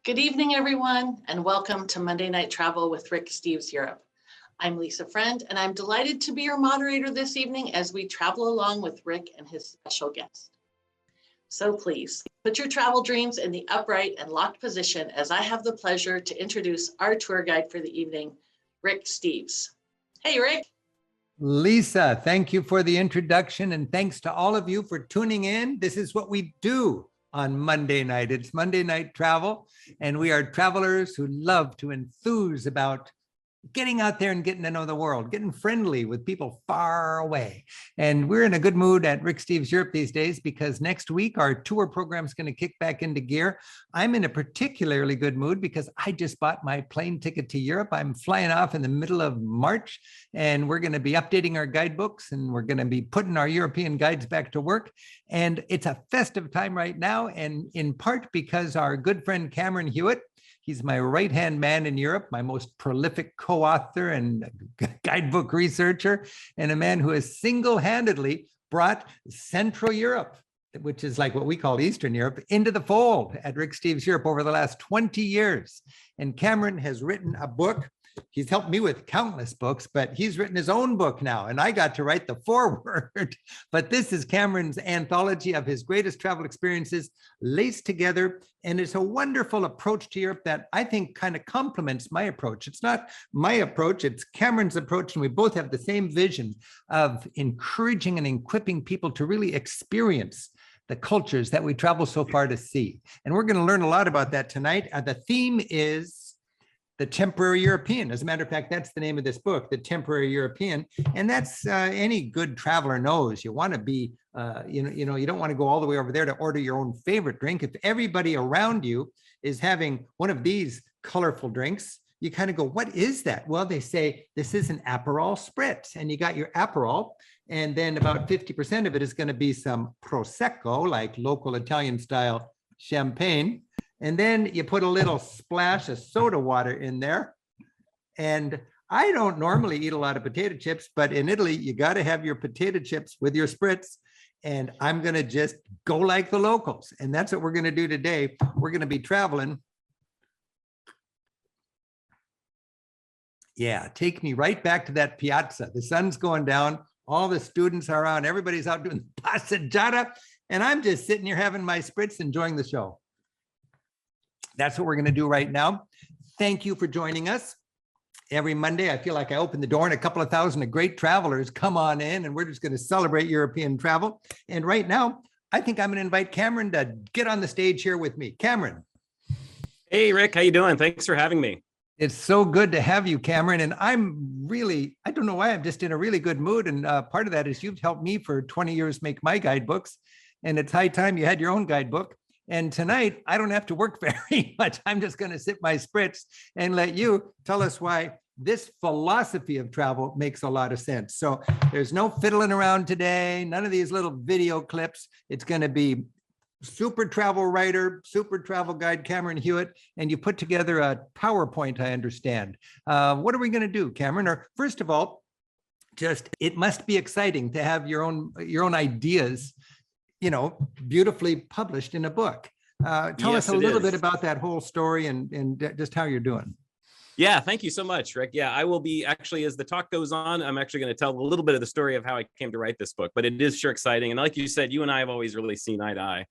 Good evening, everyone, and welcome to Monday Night Travel with Rick Steves Europe. I'm Lisa Friend, and I'm delighted to be your moderator this evening as we travel along with Rick and his special guest. So please, put your travel dreams in the upright and locked position as I have the pleasure to introduce our tour guide for the evening, Rick Steves. Hey, Rick. Lisa, thank you for the introduction, and thanks to all of you for tuning in. This is what we do on Monday night. It's Monday Night Travel, and we are travelers who love to enthuse about getting out there and getting to know the world, getting friendly with people far away. And we're in a good mood at Rick Steves Europe these days because next week our tour program is going to kick back into gear. I'm in a particularly good mood because I just bought my plane ticket to Europe. I'm flying off in the middle of March, and we're going to be updating our guidebooks, and we're going to be putting our European guides back to work. And it's a festive time right now, and in part because our good friend Cameron Hewitt, he's my right-hand man in Europe, my most prolific co-author and guidebook researcher, and a man who has single-handedly brought Central Europe, which is like what we call Eastern Europe, into the fold at Rick Steves Europe over the last 20 years. And Cameron has written a book. He's helped me with countless books, but he's written his own book now, and I got to write the foreword. But this is Cameron's anthology of his greatest travel experiences laced together, and it's a wonderful approach to Europe that I think kind of complements my approach. It's not my approach, it's Cameron's approach, and we both have the same vision of encouraging and equipping people to really experience the cultures that we travel so far to see. And we're going to learn a lot about that tonight. The theme is The Temporary European. As a matter of fact, that's the name of this book, The Temporary European. And that's any good traveler knows. You want to be, you don't want to go all the way over there to order your own favorite drink. If everybody around you is having one of these colorful drinks, you kind of go, what is that? Well, they say, this is an Aperol Spritz. And you got your Aperol, and then about 50% of it is going to be some Prosecco, like local Italian style champagne. And then you put a little splash of soda water in there. And I don't normally eat a lot of potato chips, but in Italy, you got to have your potato chips with your spritz. And I'm going to just go like the locals. And that's what we're going to do today. We're going to be traveling. Yeah, take me right back to that piazza. The sun's going down. All the students are on. Everybody's out doing passeggiata. And I'm just sitting here having my spritz, enjoying the show. That's what we're going to do right now. Thank you for joining us. Every Monday, I feel like I open the door and a couple of thousand of great travelers come on in, and we're just going to celebrate European travel. And right now, I think I'm going to invite Cameron to get on the stage here with me. Cameron. Hey, Rick, how you doing? Thanks for having me. It's so good to have you, Cameron. And I don't know why, I'm just in a really good mood. And part of that is you've helped me for 20 years make my guidebooks. And it's high time you had your own guidebook. And tonight, I don't have to work very much. I'm just going to sip my spritz and let you tell us why this philosophy of travel makes a lot of sense. So there's no fiddling around today, none of these little video clips. It's going to be super travel writer, super travel guide, Cameron Hewitt, and you put together a PowerPoint, I understand. What are we going to do, Cameron? Or first of all, it must be exciting to have your own ideas, beautifully published in a book. Tell us a little bit about that whole story and just how you're doing. Yeah, thank you so much, Rick. Yeah, I will be actually, as the talk goes on, I'm actually going to tell a little bit of the story of how I came to write this book, but it is sure exciting. And like you said, you and I have always really seen eye to eye.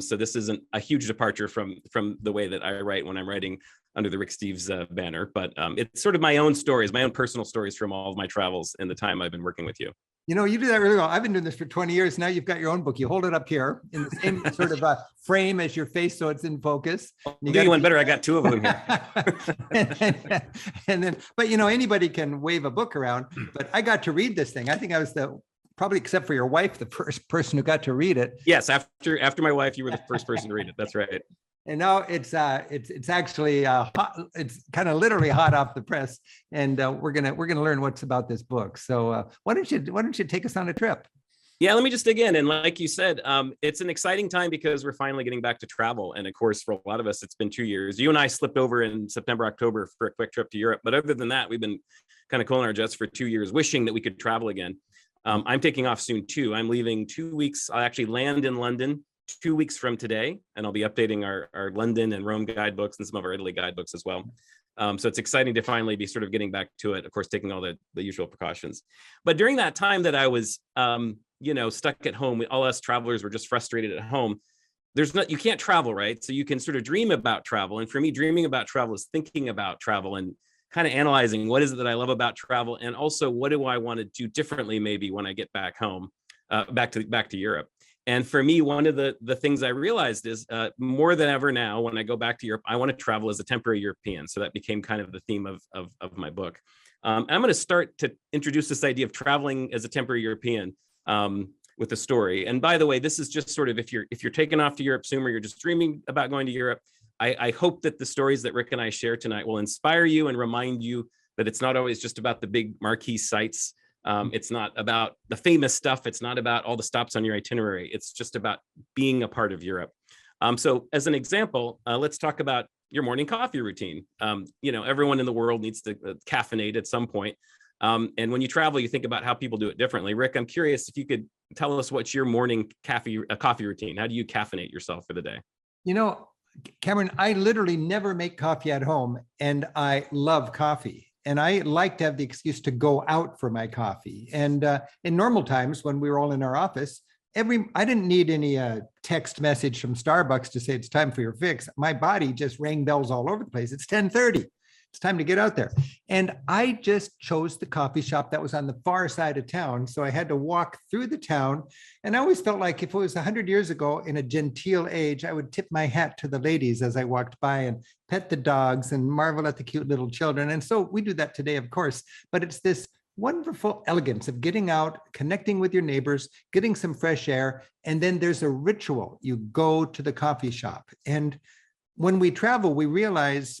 So this isn't a huge departure from the way that I write when I'm writing under the Rick Steves banner, but it's sort of my own stories, my own personal stories from all of my travels in the time I've been working with you. You do that really well. I've been doing this for 20 years. Now you've got your own book. You hold it up here in the same sort of frame as your face, so it's in focus. You got one better. I got two of them here. and then, but anybody can wave a book around. But I got to read this thing. I think I was probably, except for your wife, the first person who got to read it. Yes, after my wife, you were the first person to read it. That's right. And now it's actually hot. It's kind of literally hot off the press, and we're gonna learn what's about this book. So why don't you take us on a trip? Yeah, let me just dig in. And like you said, it's an exciting time because we're finally getting back to travel. And of course, for a lot of us, it's been 2 years. You and I slipped over in September, October for a quick trip to Europe. But other than that, we've been kind of cooling our jets for 2 years, wishing that we could travel again. I'm taking off soon too. I'm leaving 2 weeks. I'll actually land in London 2 weeks from today, and I'll be updating our London and Rome guidebooks and some of our Italy guidebooks as well. So it's exciting to finally be sort of getting back to it, of course, taking all the usual precautions. But during that time that I was, stuck at home, all us travelers were just frustrated at home. You can't travel, right? So you can sort of dream about travel. And for me, dreaming about travel is thinking about travel and kind of analyzing what is it that I love about travel, and also what do I want to do differently maybe when I get back home, back to Europe. And for me, one of the things I realized is more than ever now, when I go back to Europe, I want to travel as a temporary European. So that became kind of the theme of my book. I'm going to start to introduce this idea of traveling as a temporary European with a story. And by the way, this is just sort of, if you're taking off to Europe soon, or you're just dreaming about going to Europe, I hope that the stories that Rick and I share tonight will inspire you and remind you that it's not always just about the big marquee sites. It's not about the famous stuff. It's not about all the stops on your itinerary. It's just about being a part of Europe. So as an example, let's talk about your morning coffee routine. Everyone in the world needs to caffeinate at some point. And when you travel, you think about how people do it differently. Rick, I'm curious if you could tell us what's your morning coffee routine. How do you caffeinate yourself for the day? Cameron, I literally never make coffee at home, and I love coffee. And I like to have the excuse to go out for my coffee. And in normal times, when we were all in our office, I didn't need any text message from Starbucks to say it's time for your fix. My body just rang bells all over the place. It's 10:30. It's time to get out there. And I just chose the coffee shop that was on the far side of town. So I had to walk through the town. And I always felt like if it was 100 years ago in a genteel age, I would tip my hat to the ladies as I walked by and pet the dogs and marvel at the cute little children. And so we do that today, of course, but it's this wonderful elegance of getting out, connecting with your neighbors, getting some fresh air. And then there's a ritual. You go to the coffee shop. And when we travel, we realize,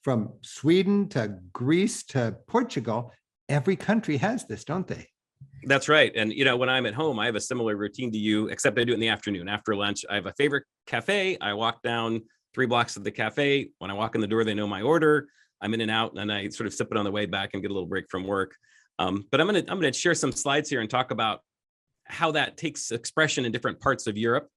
from Sweden to Greece to Portugal, every country has this, don't they? That's right. And, when I'm at home, I have a similar routine to you, except I do it in the afternoon. After lunch, I have a favorite cafe. I walk down 3 blocks of the cafe. When I walk in the door, they know my order. I'm in and out, and I sort of sip it on the way back and get a little break from work. But I'm going to share some slides here and talk about how that takes expression in different parts of Europe.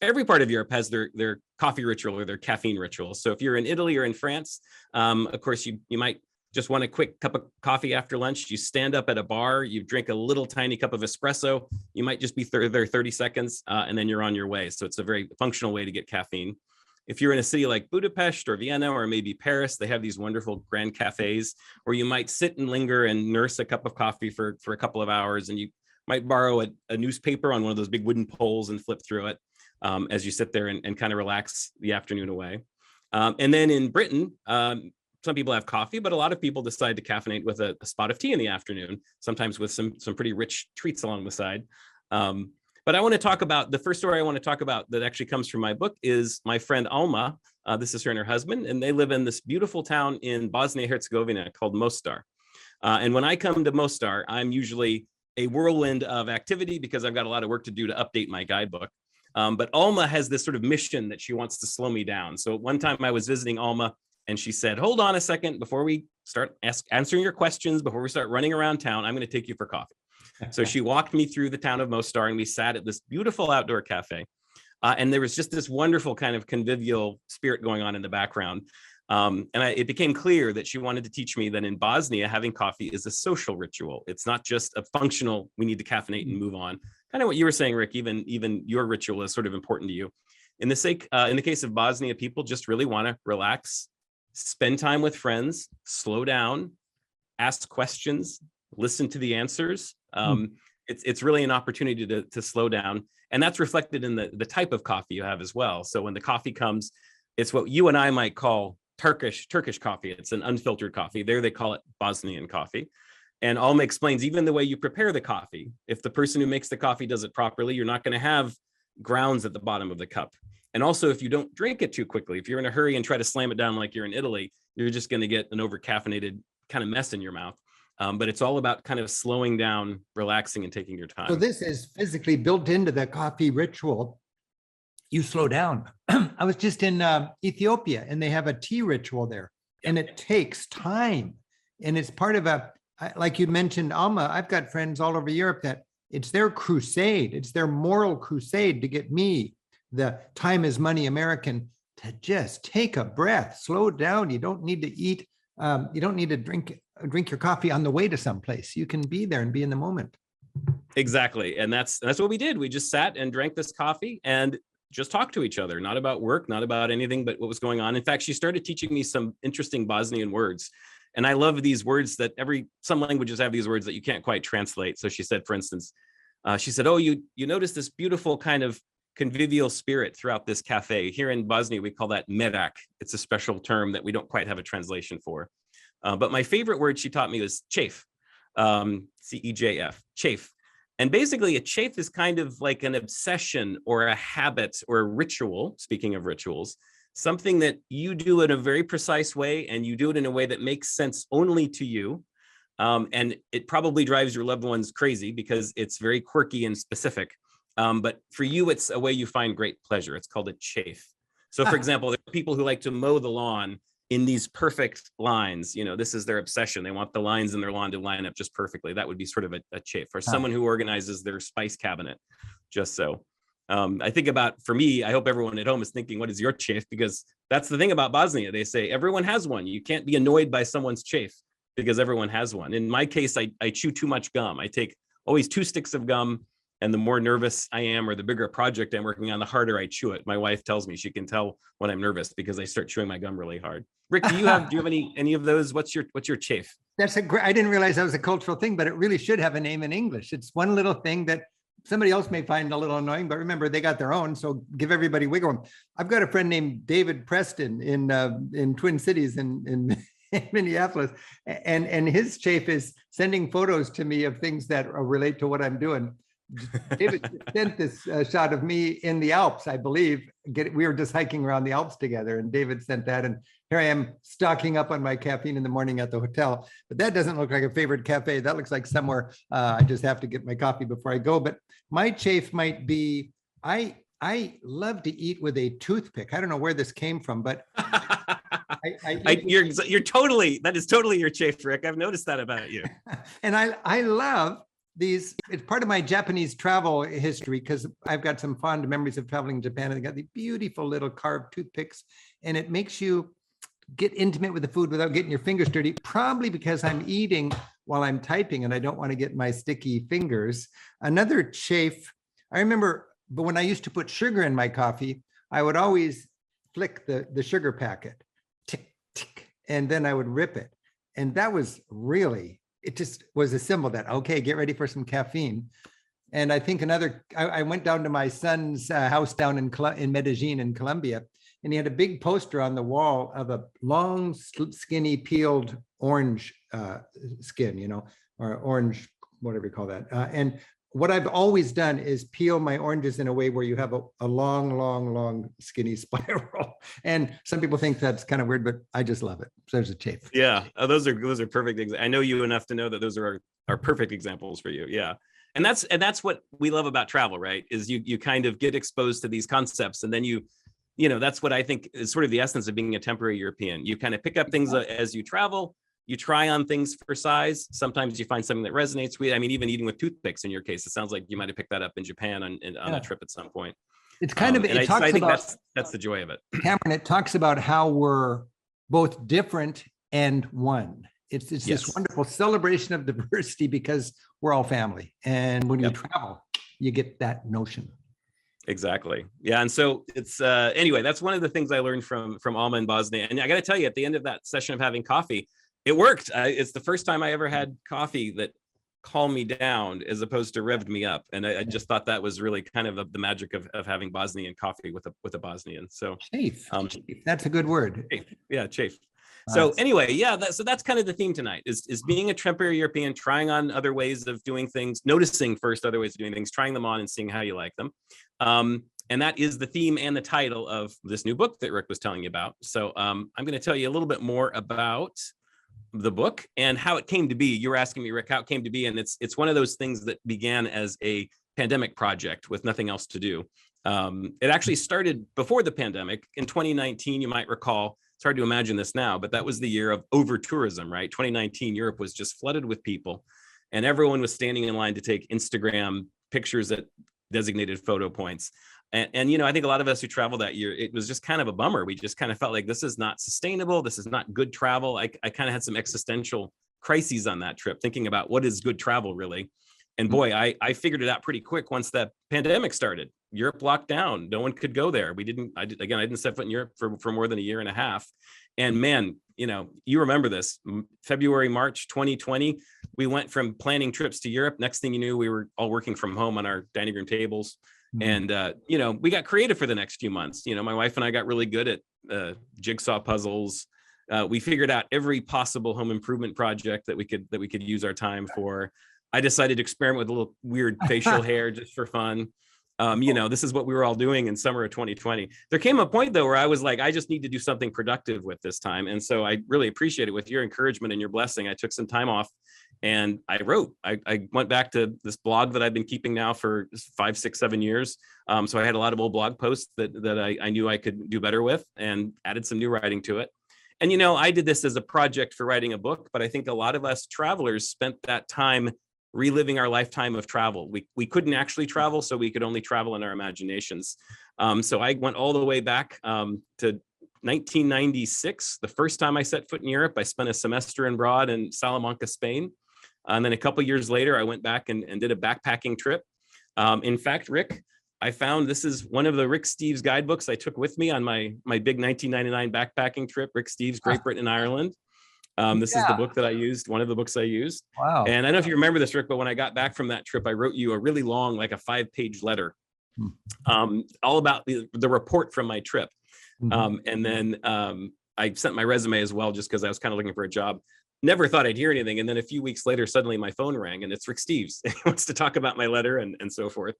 Every part of Europe has their coffee ritual or their caffeine ritual. So if you're in Italy or in France, of course, you might just want a quick cup of coffee after lunch. You stand up at a bar, you drink a little tiny cup of espresso. You might just be there 30 seconds, and then you're on your way. So it's a very functional way to get caffeine. If you're in a city like Budapest or Vienna or maybe Paris, they have these wonderful grand cafes where you might sit and linger and nurse a cup of coffee for a couple of hours. And you might borrow a newspaper on one of those big wooden poles and flip through it as you sit there and kind of relax the afternoon away. And then in Britain, some people have coffee, but a lot of people decide to caffeinate with a spot of tea in the afternoon, sometimes with some pretty rich treats along the side. But I want to talk about, the first story I want to talk about that actually comes from my book is my friend Alma. This is her and her husband, and they live in this beautiful town in Bosnia-Herzegovina called Mostar. And when I come to Mostar, I'm usually a whirlwind of activity because I've got a lot of work to do to update my guidebook. But Alma has this sort of mission that she wants to slow me down. So one time I was visiting Alma and she said, hold on a second, before we start answering your questions, before we start running around town, I'm going to take you for coffee. So she walked me through the town of Mostar and we sat at this beautiful outdoor cafe. And there was just this wonderful kind of convivial spirit going on in the background. It became clear that she wanted to teach me that in Bosnia, having coffee is a social ritual. It's not just a functional, we need to caffeinate and move on. Kind of what you were saying, Rick, even your ritual is sort of important to you. In the case of Bosnia, people just really want to relax, spend time with friends, slow down, ask questions, listen to the answers. It's really an opportunity to slow down. And that's reflected in the type of coffee you have as well. So when the coffee comes, it's what you and I might call Turkish coffee. It's an unfiltered coffee. There they call it Bosnian coffee. And Alma explains even the way you prepare the coffee. If the person who makes the coffee does it properly, you're not going to have grounds at the bottom of the cup. And also, if you don't drink it too quickly, if you're in a hurry and try to slam it down like you're in Italy, you're just going to get an over-caffeinated kind of mess in your mouth. But it's all about kind of slowing down, relaxing, and taking your time. So this is physically built into the coffee ritual. You slow down. I was just in Ethiopia and they have a tea ritual there, and it takes time. And it's part of like you mentioned, Alma, I've got friends all over Europe that It's their crusade. It's their moral crusade to get me, the time is money American, to just take a breath, slow down. You don't need to eat. You don't need to drink your coffee on the way to someplace. You can be there and be in the moment. Exactly. And that's what we did. We just sat and drank this coffee and just talked to each other, not about work, not about anything, but what was going on. In fact, she started teaching me some interesting Bosnian words. And I love these words that some languages have these words that you can't quite translate. So she said, for instance, she said, oh, you notice this beautiful kind of convivial spirit throughout this cafe. Here in Bosnia, we call that merak. It's a special term that we don't quite have a translation for. But my favorite word she taught me was chafe, C-E-J-F, chafe. And basically a chafe is kind of like an obsession or a habit or a ritual, speaking of rituals, something that you do in a very precise way, and you do it in a way that makes sense only to you. And it probably drives your loved ones crazy because it's very quirky and specific. But for you, it's a way you find great pleasure. It's called a chafe. So for example, there are people who like to mow the lawn in these perfect lines. This is their obsession. They want the lines in their lawn to line up just perfectly. That would be sort of a chafe. Or someone who organizes their spice cabinet, just so. I think about, for me, I hope everyone at home is thinking, what is your chafe? Because that's the thing about Bosnia. They say everyone has one. You can't be annoyed by someone's chafe because everyone has one. In my case, I chew too much gum. I take always 2 sticks of gum. And the more nervous I am, or the bigger project I'm working on, the harder I chew it. My wife tells me she can tell when I'm nervous because I start chewing my gum really hard. Rick, do you have any of those? What's your chafe? That's I didn't realize that was a cultural thing, but it really should have a name in English. It's one little thing that somebody else may find a little annoying, but remember, they got their own. So give everybody wiggle room. I've got a friend named David Preston in Twin Cities in Minneapolis, and his chafe is sending photos to me of things that relate to what I'm doing. David sent this shot of me in the Alps, I believe. We were just hiking around the Alps together, and David sent that. And here I am stocking up on my caffeine in the morning at the hotel. But that doesn't look like a favorite cafe. That looks like somewhere I just have to get my coffee before I go. But my chafe might be, I love to eat with a toothpick. I don't know where this came from, but that is totally your chafe, Rick. I've noticed that about you. And I love these. It's part of my Japanese travel history because I've got some fond memories of traveling to Japan, and they got these beautiful little carved toothpicks, and it makes you get intimate with the food without getting your fingers dirty, probably because I'm eating while I'm typing and I don't want to get my sticky fingers. Another chafe, I remember, but when I used to put sugar in my coffee, I would always flick the sugar packet, tick, tick, and then I would rip it. And that was really, it just was a symbol that, okay, get ready for some caffeine. And I think I went down to my son's house down in Medellin in Colombia, and he had a big poster on the wall of a long, skinny, peeled orange skin, or orange, whatever you call that. And what I've always done is peel my oranges in a way where you have a long, skinny spiral. And some people think that's kind of weird, but I just love it. So there's a chafe. Yeah, those are perfect things. I know you enough to know that those are perfect examples for you. Yeah. And that's what we love about travel, right? Is you kind of get exposed to these concepts, and then that's what I think is sort of the essence of being a temporary European. You kind of pick up things as you travel. You try on things for size. Sometimes you find something that resonates with. I mean, even eating with toothpicks in your case, it sounds like you might have picked that up in Japan on a trip at some point. It's kind of, I think that's the joy of it. Cameron, it talks about how we're both different and one. It's this wonderful celebration of diversity because we're all family. And when you travel, you get that notion. Exactly. Yeah. And so it's anyway, that's one of the things I learned from Alma in Bosnia. And I got to tell you, at the end of that session of having coffee, it worked. It's the first time I ever had coffee that calmed me down as opposed to revved me up. And I just thought that was really kind of the magic of having Bosnian coffee with a Bosnian. So chafe. That's a good word. Chafe. Yeah, chafe. So anyway, so that's kind of the theme tonight is being a temporary European, trying on other ways of doing things, noticing first other ways of doing things, trying them on and seeing how you like them. And that is the theme and the title of this new book that Rick was telling you about. So I'm going to tell you a little bit more about the book and how it came to be. You were asking me, Rick, how it came to be. And it's one of those things that began as a pandemic project with nothing else to do. It actually started before the pandemic in 2019, you might recall. It's hard to imagine this now, but that was the year of over tourism, right? 2019, Europe was just flooded with people. and everyone was standing in line to take Instagram pictures at designated photo points. And I think a lot of us who traveled that year, it was just kind of a bummer. We just kind of felt like this is not sustainable. This is not good travel. I kind of had some existential crises on that trip, thinking about what is good travel really. And boy, I figured it out pretty quick once the pandemic started. Europe locked down. No one could go there. I didn't set foot in Europe for more than a year and a half. And man, you remember this, February, March 2020, we went from planning trips to Europe. Next thing you knew, we were all working from home on our dining room tables. And, we got creative for the next few months. My wife and I got really good at jigsaw puzzles. We figured out every possible home improvement project that we could use our time for. I decided to experiment with a little weird facial hair just for fun. This is what we were all doing in summer of 2020. There came a point though, where I was like, I just need to do something productive with this time. And so I really appreciate it. With your encouragement and your blessing, I took some time off and I wrote. I went back to this blog that I've been keeping now for 5, 6, 7 years. So I had a lot of old blog posts that I knew I could do better with, and added some new writing to it. And, I did this as a project for writing a book, but I think a lot of us travelers spent that time reliving our lifetime of travel. We couldn't actually travel, so we could only travel in our imaginations. So I went all the way back to 1996. The first time I set foot in Europe, I spent a semester abroad in Salamanca, Spain. And then a couple of years later, I went back and did a backpacking trip. In fact, Rick, I found this is one of the Rick Steves guidebooks I took with me on my big 1999 backpacking trip, Rick Steves, Great Britain and Ireland. This is the book that I used, one of the books I used. Wow. And I don't know if you remember this, Rick, but when I got back from that trip, I wrote you a really long, like a 5-page letter, all about the report from my trip. And then I sent my resume as well, just because I was kind of looking for a job. Never thought I'd hear anything. And then a few weeks later, suddenly my phone rang, and it's Rick Steves. He wants to talk about my letter and so forth.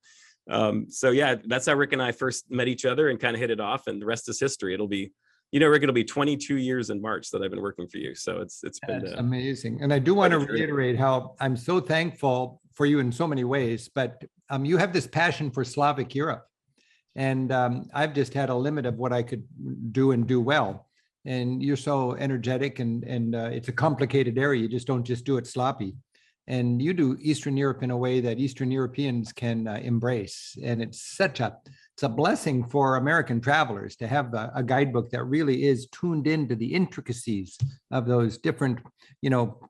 So yeah, that's how Rick and I first met each other and kind of hit it off, and the rest is history. It'll be, Rick, it'll be 22 years in March that I've been working for you. So it's been amazing. And I do want to reiterate how I'm so thankful for you in so many ways, but you have this passion for Slavic Europe. And I've just had a limit of what I could do and do well. And you're so energetic, and it's a complicated area. You just don't just do it sloppy. And you do Eastern Europe in a way that Eastern Europeans can embrace. And it's a blessing for American travelers to have a guidebook that really is tuned into the intricacies of those different,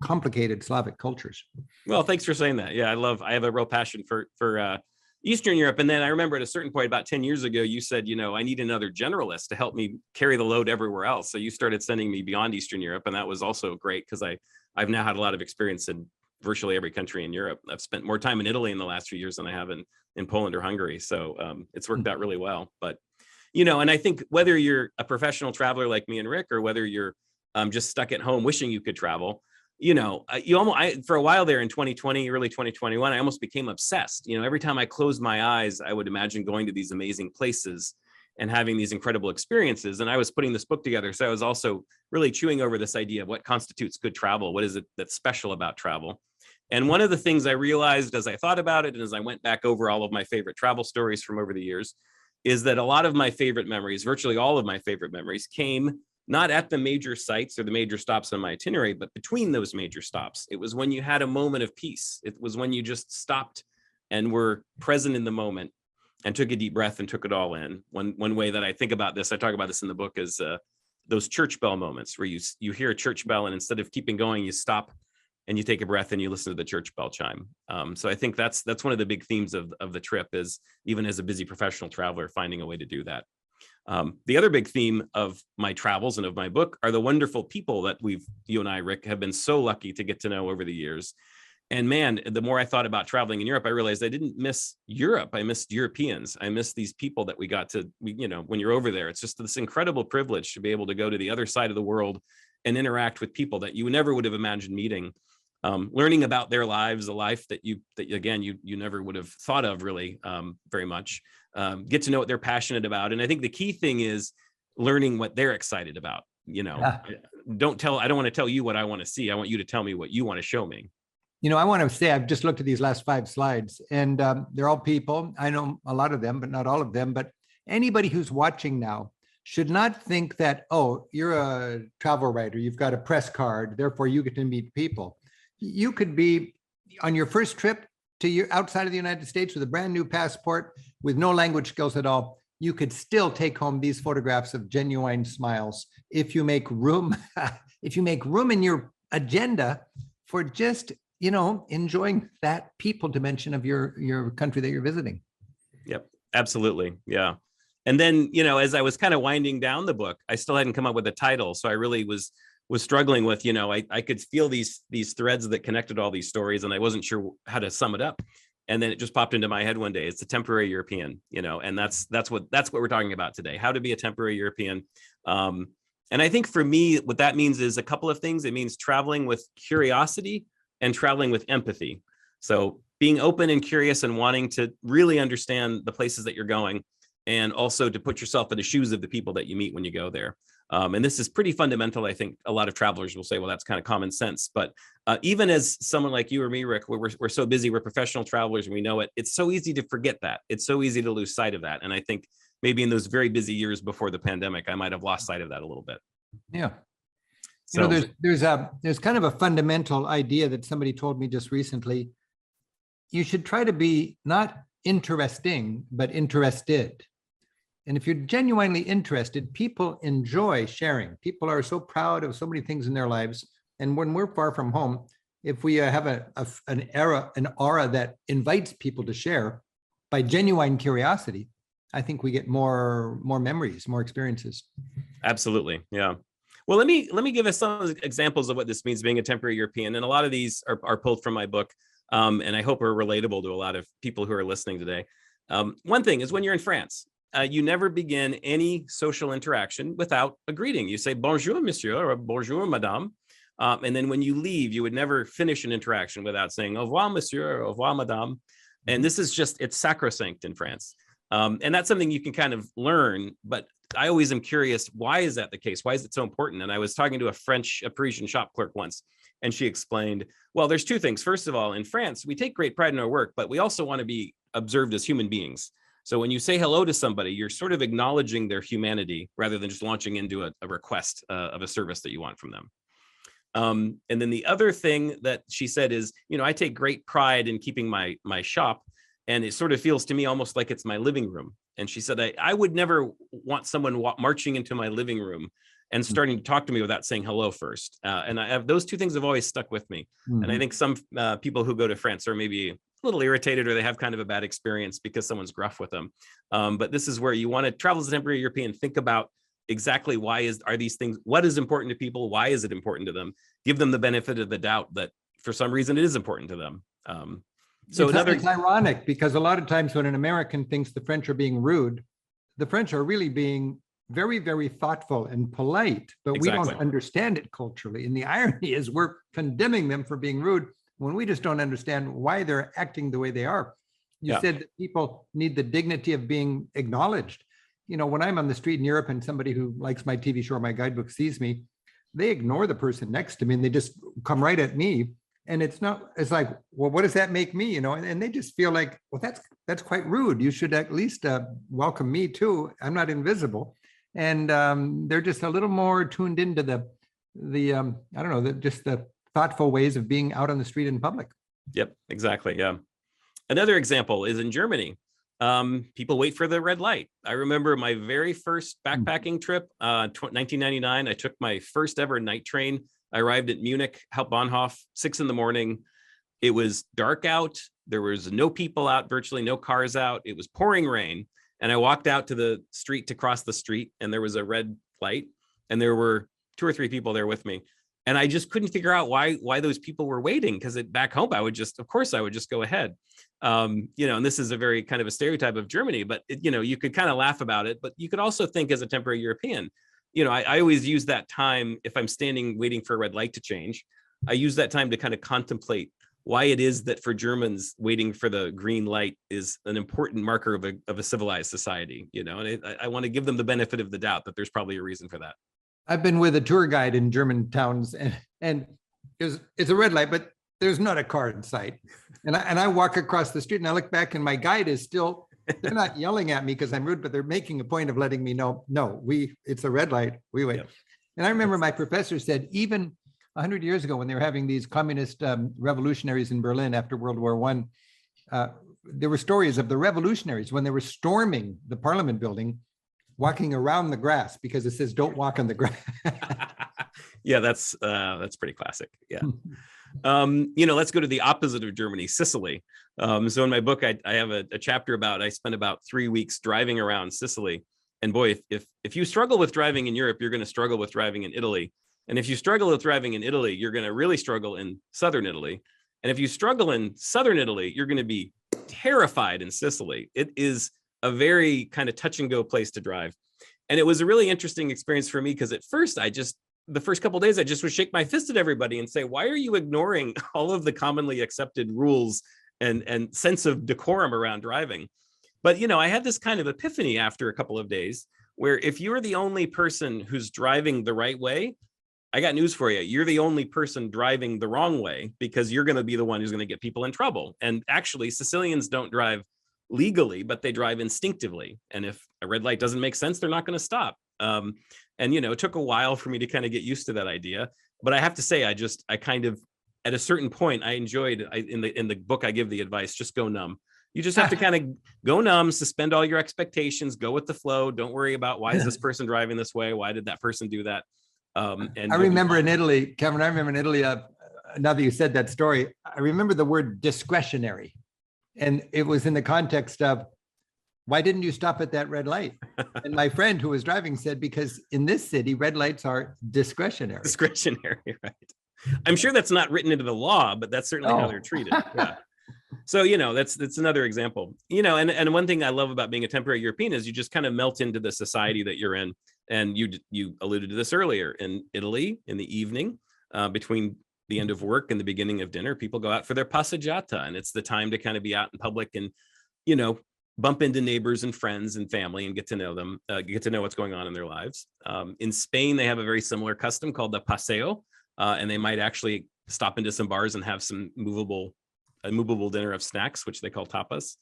complicated Slavic cultures. Well, thanks for saying that. Yeah, I have a real passion for Eastern Europe. And then I remember at a certain point about 10 years ago, you said, I need another generalist to help me carry the load everywhere else. So you started sending me beyond Eastern Europe. And that was also great, because I've now had a lot of experience in virtually every country in Europe. I've spent more time in Italy in the last few years than I have in Poland or Hungary. So it's worked out really well. But, and I think whether you're a professional traveler like me and Rick, or whether you're just stuck at home wishing you could travel, for a while there in 2020, early 2021, I almost became obsessed. Every time I closed my eyes, I would imagine going to these amazing places and having these incredible experiences. And I was putting this book together. So I was also really chewing over this idea of what constitutes good travel. What is it that's special about travel? And one of the things I realized as I thought about it, and as I went back over all of my favorite travel stories from over the years, is that a lot of my favorite memories, virtually all of my favorite memories, came not at the major sites or the major stops on my itinerary, but between those major stops. It was when you had a moment of peace. It was when you just stopped and were present in the moment and took a deep breath and took it all in. One way that I think about this, I talk about this in the book, is those church bell moments where you hear a church bell, and instead of keeping going, you stop and you take a breath and you listen to the church bell chime. So I think that's one of the big themes of the trip, is even as a busy professional traveler, finding a way to do that. The other big theme of my travels and of my book are the wonderful people that you and I, Rick, have been so lucky to get to know over the years. And man, the more I thought about traveling in Europe, I realized I didn't miss Europe. I missed Europeans. I missed these people that we got to, when you're over there, it's just this incredible privilege to be able to go to the other side of the world and interact with people that you never would have imagined meeting. Learning about their lives, a life that you never would have thought of really very much. Get to know what they're passionate about. And I think the key thing is learning what they're excited about. I don't want to tell you what I want to see. I want you to tell me what you want to show me. I want to say, I've just looked at these last 5 slides, and they're all people. I know a lot of them, but not all of them. But anybody who's watching now should not think that, oh, you're a travel writer, you've got a press card, therefore you get to meet people. You could be on your first trip to your outside of the United States with a brand new passport, with no language skills at all, you could still take home these photographs of genuine smiles if you make room, if you make room in your agenda for just, enjoying that people dimension of your country that you're visiting. Yep, absolutely. Yeah. And then, as I was kind of winding down the book, I still hadn't come up with a title. So I really was struggling with, I could feel these threads that connected all these stories, and I wasn't sure how to sum it up. And then it just popped into my head one day. It's a temporary European, and that's what we're talking about today, how to be a temporary European. And I think for me, what that means is a couple of things. It means traveling with curiosity and traveling with empathy. So being open and curious and wanting to really understand the places that you're going, and also to put yourself in the shoes of the people that you meet when you go there. And this is pretty fundamental. I think a lot of travelers will say, well, that's kind of common sense. But even as someone like you or me, Rick, we're so busy, we're professional travelers, and we know it. It's so easy to forget that. It's so easy to lose sight of that. And I think maybe in those very busy years before the pandemic, I might have lost sight of that a little bit. Yeah. So there's kind of a fundamental idea that somebody told me just recently. You should try to be not interesting, but interested. And if you're genuinely interested, people enjoy sharing. People are so proud of so many things in their lives. And when we're far from home, if we have an aura that invites people to share by genuine curiosity, I think we get more memories, more experiences. Absolutely. Yeah. Well, let me give us some examples of what this means being a temporary European. And a lot of these are pulled from my book, and I hope are relatable to a lot of people who are listening today. One thing is when you're in France, you never begin any social interaction without a greeting. You say, bonjour, monsieur, or bonjour, madame. And then when you leave, you would never finish an interaction without saying, au revoir, monsieur, or au revoir, madame. And this is it's sacrosanct in France. And that's something you can kind of learn, but I always am curious, why is that the case? Why is it so important? And I was talking to a Parisian shop clerk once, and she explained, well, there's two things. First of all, in France, we take great pride in our work, but we also want to be observed as human beings. So when you say hello to somebody, you're sort of acknowledging their humanity rather than just launching into a request of a service that you want from them. And then the other thing that she said is, I take great pride in keeping my shop, and it sort of feels to me almost like it's my living room. And she said, I would never want someone marching into my living room and starting to talk to me without saying hello first. And I have those two things have always stuck with me. Mm-hmm. And I think some people who go to France are maybe a little irritated, or they have kind of a bad experience because someone's gruff with them. But this is where you want to travel as a temporary European, think about exactly are these things, what is important to people? Why is it important to them? Give them the benefit of the doubt that for some reason it is important to them. It's ironic because a lot of times when an American thinks the French are being rude, the French are really being very, very thoughtful and polite, but exactly. We don't understand it culturally. And the irony is we're condemning them for being rude when we just don't understand why they're acting the way they are. You said that people need the dignity of being acknowledged. When I'm on the street in Europe and somebody who likes my TV show or my guidebook sees me, they ignore the person next to me and they just come right at me. And it's like, well, what does that make me? And they just feel like, well, that's quite rude. You should at least welcome me too. I'm not invisible. And they're just a little more tuned into just the thoughtful ways of being out on the street in public. Yep, exactly. Yeah. Another example is in Germany. People wait for the red light. I remember my very first backpacking trip, 1999. I took my first ever night train. I arrived at Munich, Hauptbahnhof, 6 a.m. It was dark out. There was no people out, virtually no cars out. It was pouring rain. And I walked out to the street to cross the street, and there was a red light, and there were 2 or 3 people there with me. And I just couldn't figure out why those people were waiting, because back home, I would just go ahead. And this is a very kind of a stereotype of Germany, but you could kind of laugh about it, but you could also think as a temporary European, I always use that time, if I'm standing waiting for a red light to change, I use that time to kind of contemplate why it is that for Germans, waiting for the green light is an important marker of a civilized society, and I want to give them the benefit of the doubt that there's probably a reason for that. I've been with a tour guide in German towns, and it's a red light, but there's not a car in sight. And I walk across the street and I look back and my guide is still, they're not yelling at me because I'm rude, but they're making a point of letting me know, no, it's a red light, we wait. Yep. And I remember my professor said, even 100 years ago when they were having these communist revolutionaries in Berlin after World War I. There were stories of the revolutionaries when they were storming the Parliament building, walking around the grass because it says "Don't walk on the grass." Yeah, that's pretty classic. Yeah. Let's go to the opposite of Germany, Sicily. So in my book, I have a chapter about, I spent about 3 weeks driving around Sicily. And boy, if you struggle with driving in Europe, you're going to struggle with driving in Italy. And if you struggle with driving in Italy, you're going to really struggle in southern Italy. And if you struggle in southern Italy, you're going to be terrified in Sicily. It is a very kind of touch and go place to drive. And it was a really interesting experience for me because at first the first couple of days, I just would shake my fist at everybody and say, why are you ignoring all of the commonly accepted rules and sense of decorum around driving? But, I had this kind of epiphany after a couple of days where if you're the only person who's driving the right way, I got news for you. You're the only person driving the wrong way because you're going to be the one who's going to get people in trouble. And actually, Sicilians don't drive legally, but they drive instinctively. And if a red light doesn't make sense, they're not going to stop. It took a while for me to kind of get used to that idea. But I have to say, I kind of, at a certain point, I enjoyed, in the book, I give the advice, just go numb. You just have to kind of go numb, suspend all your expectations, go with the flow. Don't worry about why is this person driving this way? Why did that person do that? And I remember in Italy, Cameron, now that you said that story, I remember the word discretionary. And it was in the context of, why didn't you stop at that red light? And my friend who was driving said, because in this city, red lights are discretionary. Discretionary, right. I'm sure that's not written into the law, but that's certainly how they're treated. Yeah. So, that's another example, and one thing I love about being a temporary European is you just kind of melt into the society that you're in. And you alluded to this earlier. In Italy, in the evening, between the end of work and the beginning of dinner, people go out for their passeggiata, and it's the time to kind of be out in public and, bump into neighbors and friends and family and get to know them, get to know what's going on in their lives. In Spain, they have a very similar custom called the paseo, and they might actually stop into some bars and have some movable dinner of snacks, which they call tapas.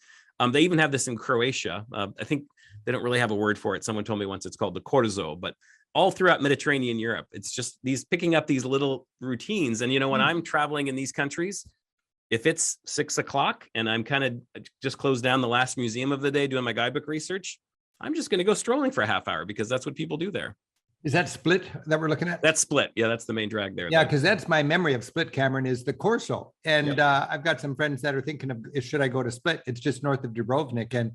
They even have this in Croatia. I think they don't really have a word for it. Someone told me once it's called the corzo, but all throughout Mediterranean Europe, it's just picking up these little routines. And, when I'm traveling in these countries, if it's 6 o'clock and I'm kind of just closed down the last museum of the day doing my guidebook research, I'm just going to go strolling for a half hour because that's what people do there. Is that Split that we're looking at? That's Split. Yeah, that's the main drag there. Yeah, because that's my memory of Split, Cameron, is the Corso. And I've got some friends that are thinking of, should I go to Split? It's just north of Dubrovnik. And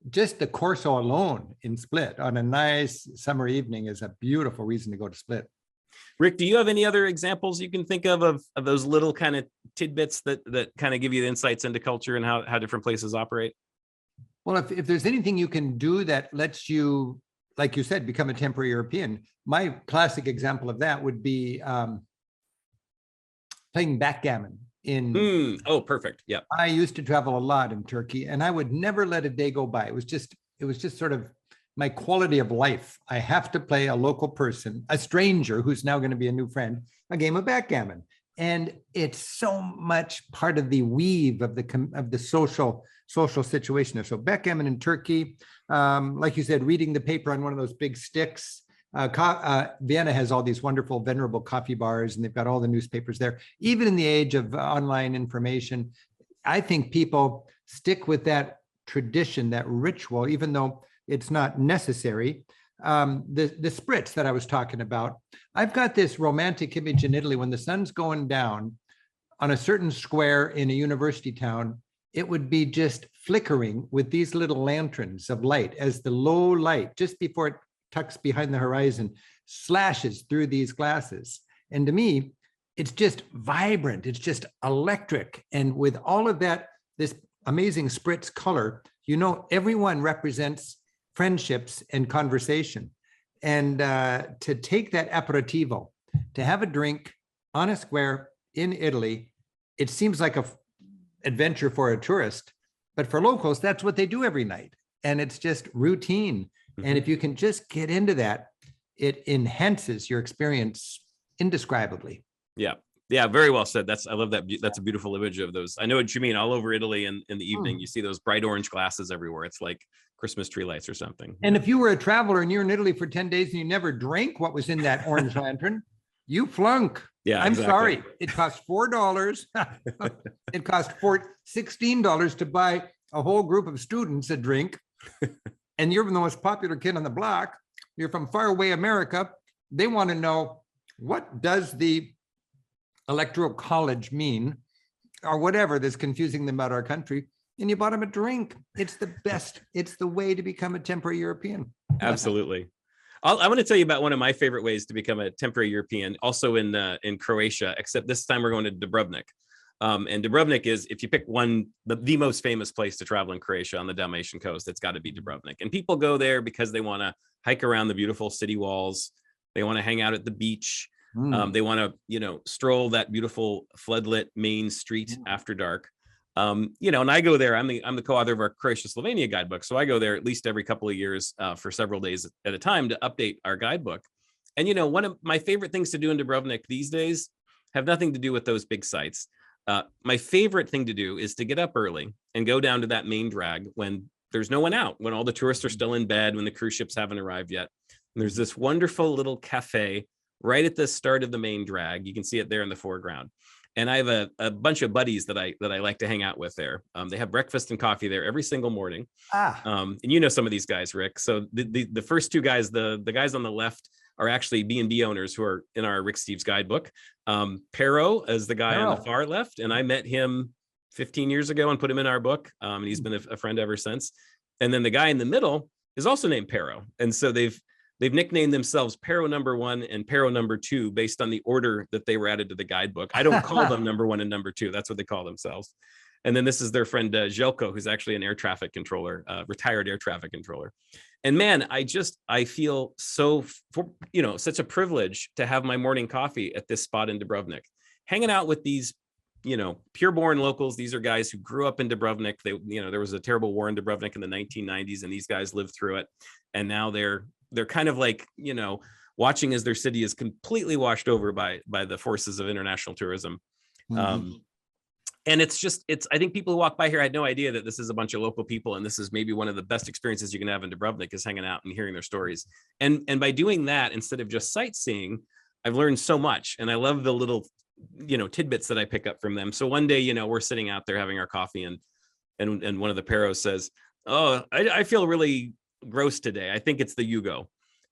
just the Corso alone in Split on a nice summer evening is a beautiful reason to go to Split. Rick, do you have any other examples you can think of those little kind of tidbits that kind of give you the insights into culture and how different places operate? Well, if there's anything you can do that lets you, like you said, become a temporary European, my classic example of that would be playing backgammon perfect. Yeah. I used to travel a lot in Turkey and I would never let a day go by. It was just sort of my quality of life. I have to play a local person, a stranger who's now going to be a new friend, a game of backgammon. And it's so much part of the weave of the social situation there. So backgammon in Turkey, like you said, reading the paper on one of those big sticks. Vienna has all these wonderful, venerable coffee bars, and they've got all the newspapers there. Even in the age of online information, I think people stick with that tradition, that ritual, even though it's not necessary. The spritz that I was talking about, I've got this romantic image in Italy when the sun's going down on a certain square in a university town, it would be just flickering with these little lanterns of light as the low light just before it tucks behind the horizon slashes through these glasses. And to me, it's just vibrant. It's just electric. And with all of that, this amazing spritz color, everyone represents friendships and conversation. And to take that aperitivo, to have a drink on a square in Italy, it seems like an adventure for a tourist, but for locals, that's what they do every night. And it's just routine. Mm-hmm. And if you can just get into that, it enhances your experience indescribably. Yeah. Yeah, very well said. I love that. That's a beautiful image of those. I know what you mean. All over Italy in the evening, you see those bright orange glasses everywhere. It's like Christmas tree lights or something. And if you were a traveler and you're in Italy for 10 days and you never drank what was in that orange lantern, You flunk. Yeah, I'm exactly. sorry. It cost $4. It cost $16 to buy a whole group of students a drink. And you're the most popular kid on the block. You're from far away America. They want to know, what does the electoral college mean, or whatever that's confusing them about our country? And you bought them a drink. It's the best. It's the way to become a temporary European. Absolutely. I want to tell you about one of my favorite ways to become a temporary European, also in Croatia, except this time we're going to Dubrovnik. And Dubrovnik is, if you pick the most famous place to travel in Croatia on the Dalmatian coast, it's got to be Dubrovnik. And people go there because they want to hike around the beautiful city walls. They want to hang out at the beach. They want to, stroll that beautiful floodlit main street after dark. And I go there. I'm the co-author of our Croatia-Slovenia guidebook. So I go there at least every couple of years for several days at a time to update our guidebook. And, one of my favorite things to do in Dubrovnik these days have nothing to do with those big sites. My favorite thing to do is to get up early and go down to that main drag when there's no one out, when all the tourists are still in bed, when the cruise ships haven't arrived yet. And there's this wonderful little cafe right at the start of the main drag. You can see it there in the foreground. And I have a bunch of buddies that I like to hang out with there. They have breakfast and coffee there every single morning. And some of these guys, Rick. So the first two guys, the guys on the left are actually B&B owners who are in our Rick Steves guidebook. Pero is the guy on the far left. And I met him 15 years ago and put him in our book. And he's been a friend ever since. And then the guy in the middle is also named Pero. And so they've nicknamed themselves Pero number 1 and Pero number 2 based on the order that they were added to the guidebook. I don't call them number 1 and number 2. That's what they call themselves. And then this is their friend Jelko, who's actually an air traffic controller, retired air traffic controller. And man, I feel such a privilege to have my morning coffee at this spot in Dubrovnik, hanging out with these, pure-born locals. These are guys who grew up in Dubrovnik. There was a terrible war in Dubrovnik in the 1990s, and these guys lived through it. And now they're kind of like, watching as their city is completely washed over by the forces of international tourism. And I think people who walk by here had no idea that this is a bunch of local people. And this is maybe one of the best experiences you can have in Dubrovnik, is hanging out and hearing their stories. And by doing that, instead of just sightseeing, I've learned so much. And I love the little, tidbits that I pick up from them. So one day, we're sitting out there having our coffee, and one of the Peros says, "Oh, I feel really gross today. I think it's the Yugo."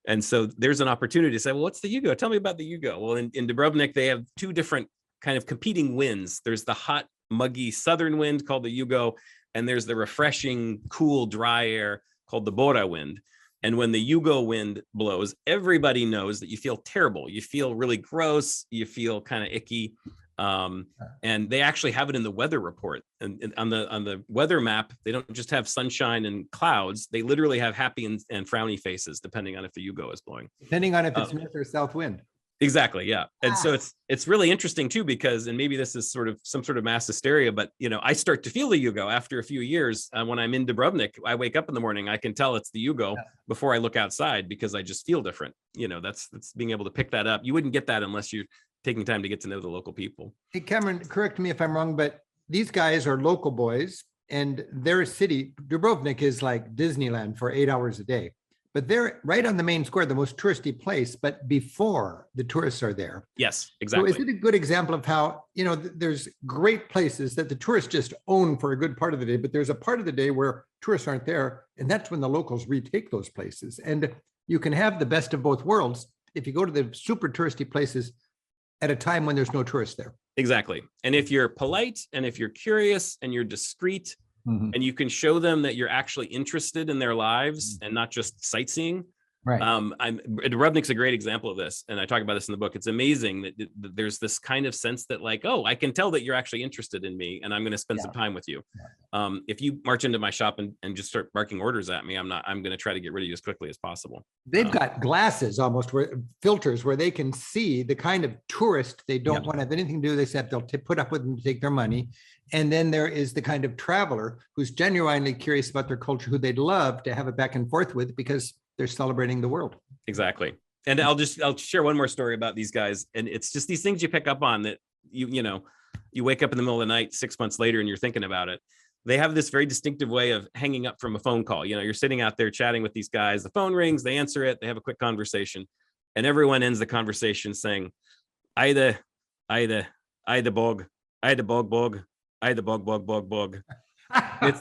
And so there's an opportunity to say, well, what's the Yugo? Tell me about the Yugo. Well, in Dubrovnik, they have two different kind of competing winds. There's the hot, muggy southern wind called the Yugo, and there's the refreshing, cool, dry air called the Bora wind. And when the Yugo wind blows, everybody knows that you feel terrible. You feel really gross. You feel kind of icky. And they actually have it in the weather report. And on the weather map, they don't just have sunshine and clouds. They literally have happy and frowny faces, depending on if the Yugo is blowing. Depending on if it's north or south wind. Exactly. Yeah. And so it's really interesting too, because, and maybe this is sort of some sort of mass hysteria, but I start to feel the Yugo after a few years. When I'm in Dubrovnik, I wake up in the morning, I can tell it's the Yugo before I look outside, because I just feel different. That's being able to pick that up. You wouldn't get that unless you're taking time to get to know the local people. Hey, Cameron, correct me if I'm wrong, but these guys are local boys, and their city, Dubrovnik, is like Disneyland for 8 hours a day. But they're right on the main square, the most touristy place, but before the tourists are there. Yes, exactly. So is it a good example of how, there's great places that the tourists just own for a good part of the day, but there's a part of the day where tourists aren't there, and that's when the locals retake those places. And you can have the best of both worlds if you go to the super touristy places at a time when there's no tourists there. Exactly. And if you're polite, and if you're curious, and you're discreet, and you can show them that you're actually interested in their lives and not just sightseeing. Right. Dubrovnik's a great example of this. And I talk about this in the book. It's amazing that there's this kind of sense that like, oh, I can tell that you're actually interested in me, and I'm going to spend some time with you. If you march into my shop and just start barking orders at me, I'm going to try to get rid of you as quickly as possible. They've got glasses, almost filters, where they can see the kind of tourist they don't want to have anything to do with, except they'll put up with them to take their money. And then there is the kind of traveler who's genuinely curious about their culture, who they'd love to have a back and forth with, because they're celebrating the world. Exactly. And I'll share one more story about these guys. And it's just these things you pick up on that you wake up in the middle of the night 6 months later and you're thinking about it. They have this very distinctive way of hanging up from a phone call. You're sitting out there chatting with these guys, the phone rings, they answer it, they have a quick conversation, and everyone ends the conversation saying, Ide, Ide, Ide bog, Ide bog bog, Ide bog bog bog bog.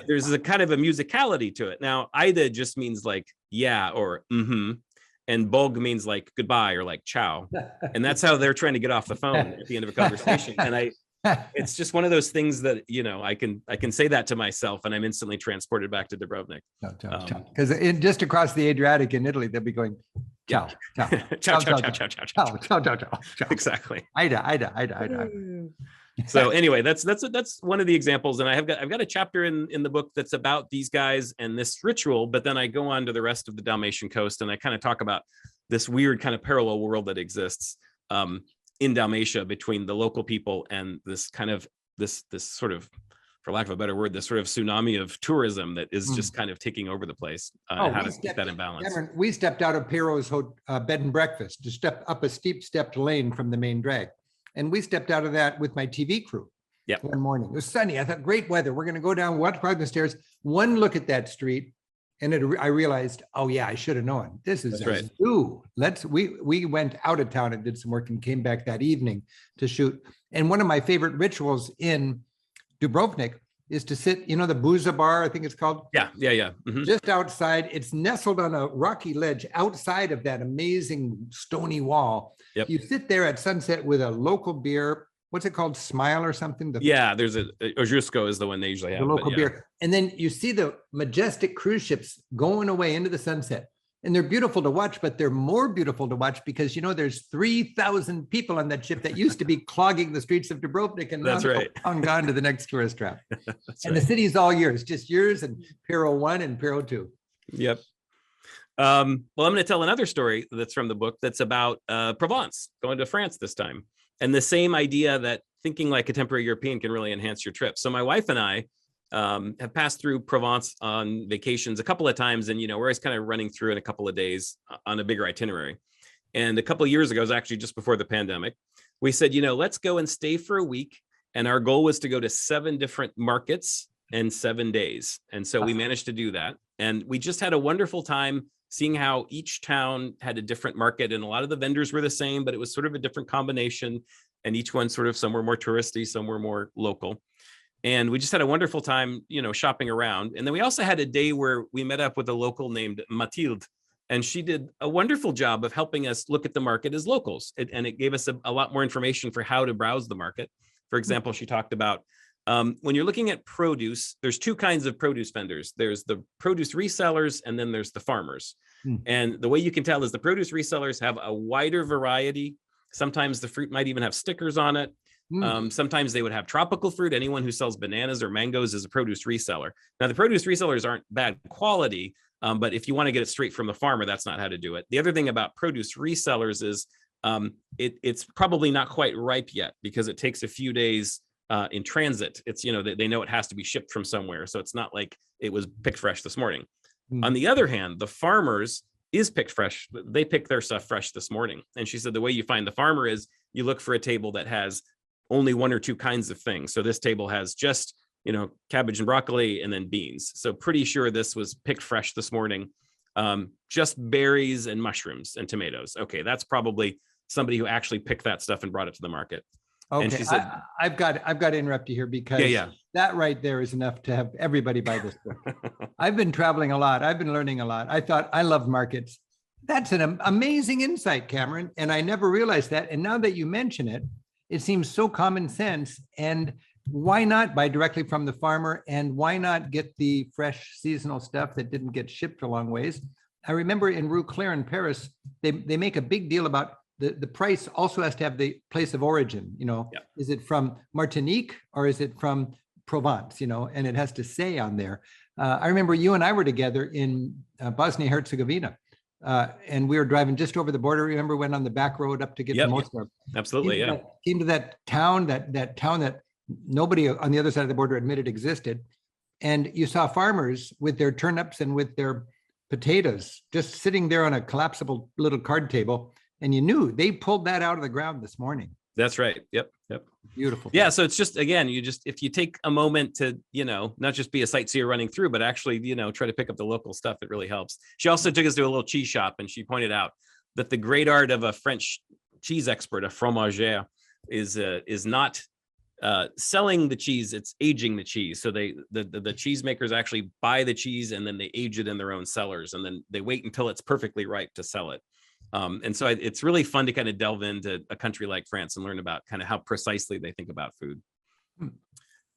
There's a kind of a musicality to it. Now, Ida just means like yeah or mm-hmm, and bog means like goodbye or like ciao, and that's how they're trying to get off the phone at the end of a conversation. And it's just one of those things that I can say that to myself, and I'm instantly transported back to Dubrovnik. Because just across the Adriatic in Italy, they'll be going ciao, ciao, ciao, ciao, ciao, ciao, ciao, ciao, ciao, ciao, ciao. Exactly. Ida. So anyway, that's one of the examples, and I've got a chapter in the book that's about these guys and this ritual, but then I go on to the rest of the Dalmatian coast, and I kind of talk about this weird kind of parallel world that exists in Dalmatia between the local people and this kind of this sort of, for lack of a better word, this sort of tsunami of tourism that is just kind of taking over the place. How to keep that in balance. Cameron, we stepped out of Pierrot's bed and breakfast to step up a steep stepped lane from the main drag. And we stepped out of that with my TV crew one morning. It was sunny. I thought, great weather. We're going to go down, walk across the stairs. One look at that street, and I realized, oh yeah, I should have known. This is a zoo. We went out of town and did some work and came back that evening to shoot. And one of my favorite rituals in Dubrovnik is to sit, the Buza bar, I think it's called. Yeah. Mm-hmm. Just outside. It's nestled on a rocky ledge outside of that amazing stony wall. Yep. You sit there at sunset with a local beer. What's it called? Smile or something? There's Ojusko is the one they usually have. The local beer. And then you see the majestic cruise ships going away into the sunset. And they're beautiful to watch, but they're more beautiful to watch because, there's 3,000 people on that ship that used to be clogging the streets of Dubrovnik, and now they're gone to the next tourist trap. The city's all yours, just yours and Pierrot 1 and Pierrot 2. Yep. Well, I'm going to tell another story that's from the book that's about Provence, going to France this time. And the same idea that thinking like a temporary European can really enhance your trip. So my wife and I have passed through Provence on vacations a couple of times, and we're always kind of running through in a couple of days on a bigger itinerary. And a couple of years ago, it was actually just before the pandemic, we said, let's go and stay for a week. And our goal was to go to 7 different markets in 7 days. And so we managed to do that. And we just had a wonderful time seeing how each town had a different market, and a lot of the vendors were the same, but it was sort of a different combination. And each one some were more touristy, some were more local. And we just had a wonderful time, shopping around. And then we also had a day where we met up with a local named Mathilde, and she did a wonderful job of helping us look at the market as locals. And it gave us a lot more information for how to browse the market. For example, she talked about when you're looking at produce, there's 2 kinds of produce vendors. There's the produce resellers, and then there's the farmers. And the way you can tell is the produce resellers have a wider variety. Sometimes the fruit might even have stickers on it. Sometimes they would have tropical fruit. Anyone who sells bananas or mangoes is a produce reseller. Now, the produce resellers aren't bad quality, but if you want to get it straight from the farmer, that's not how to do it. The other thing about produce resellers is it's probably not quite ripe yet because it takes a few days in transit. It's, they know it has to be shipped from somewhere. So it's not like it was picked fresh this morning. On the other hand, the farmers is picked fresh. They pick their stuff fresh this morning. And she said the way you find the farmer is you look for a table that has only 1 or 2 kinds of things. So this table has just, cabbage and broccoli and then beans. So pretty sure this was picked fresh this morning. Just berries and mushrooms and tomatoes. Okay, that's probably somebody who actually picked that stuff and brought it to the market. Okay, and she said, I've got to interrupt you here because that right there is enough to have everybody buy this book. I've been traveling a lot. I've been learning a lot. I thought I love markets. That's an amazing insight, Cameron. And I never realized that. And now that you mention it, it seems so common sense. And why not buy directly from the farmer? And why not get the fresh seasonal stuff that didn't get shipped a long ways? I remember in Rue Claire in Paris, they make a big deal about the price also has to have the place of origin. Is it from Martinique or is it from Provence? And it has to say on there. I remember you and I were together in Bosnia-Herzegovina. And we were driving just over the border. Remember, went on the back road up to get to Mostar. Absolutely, Came to that town that nobody on the other side of the border admitted existed, and you saw farmers with their turnips and with their potatoes just sitting there on a collapsible little card table, and you knew they pulled that out of the ground this morning. That's right. Yep. Beautiful. Yeah. So it's just, again, if you take a moment to, not just be a sightseer running through, but actually, try to pick up the local stuff, it really helps. She also took us to a little cheese shop, and she pointed out that the great art of a French cheese expert, a fromager, is not selling the cheese, it's aging the cheese. So the cheesemakers actually buy the cheese and then they age it in their own cellars, and then they wait until it's perfectly ripe to sell it. And so it's really fun to kind of delve into a country like France and learn about kind of how precisely they think about food.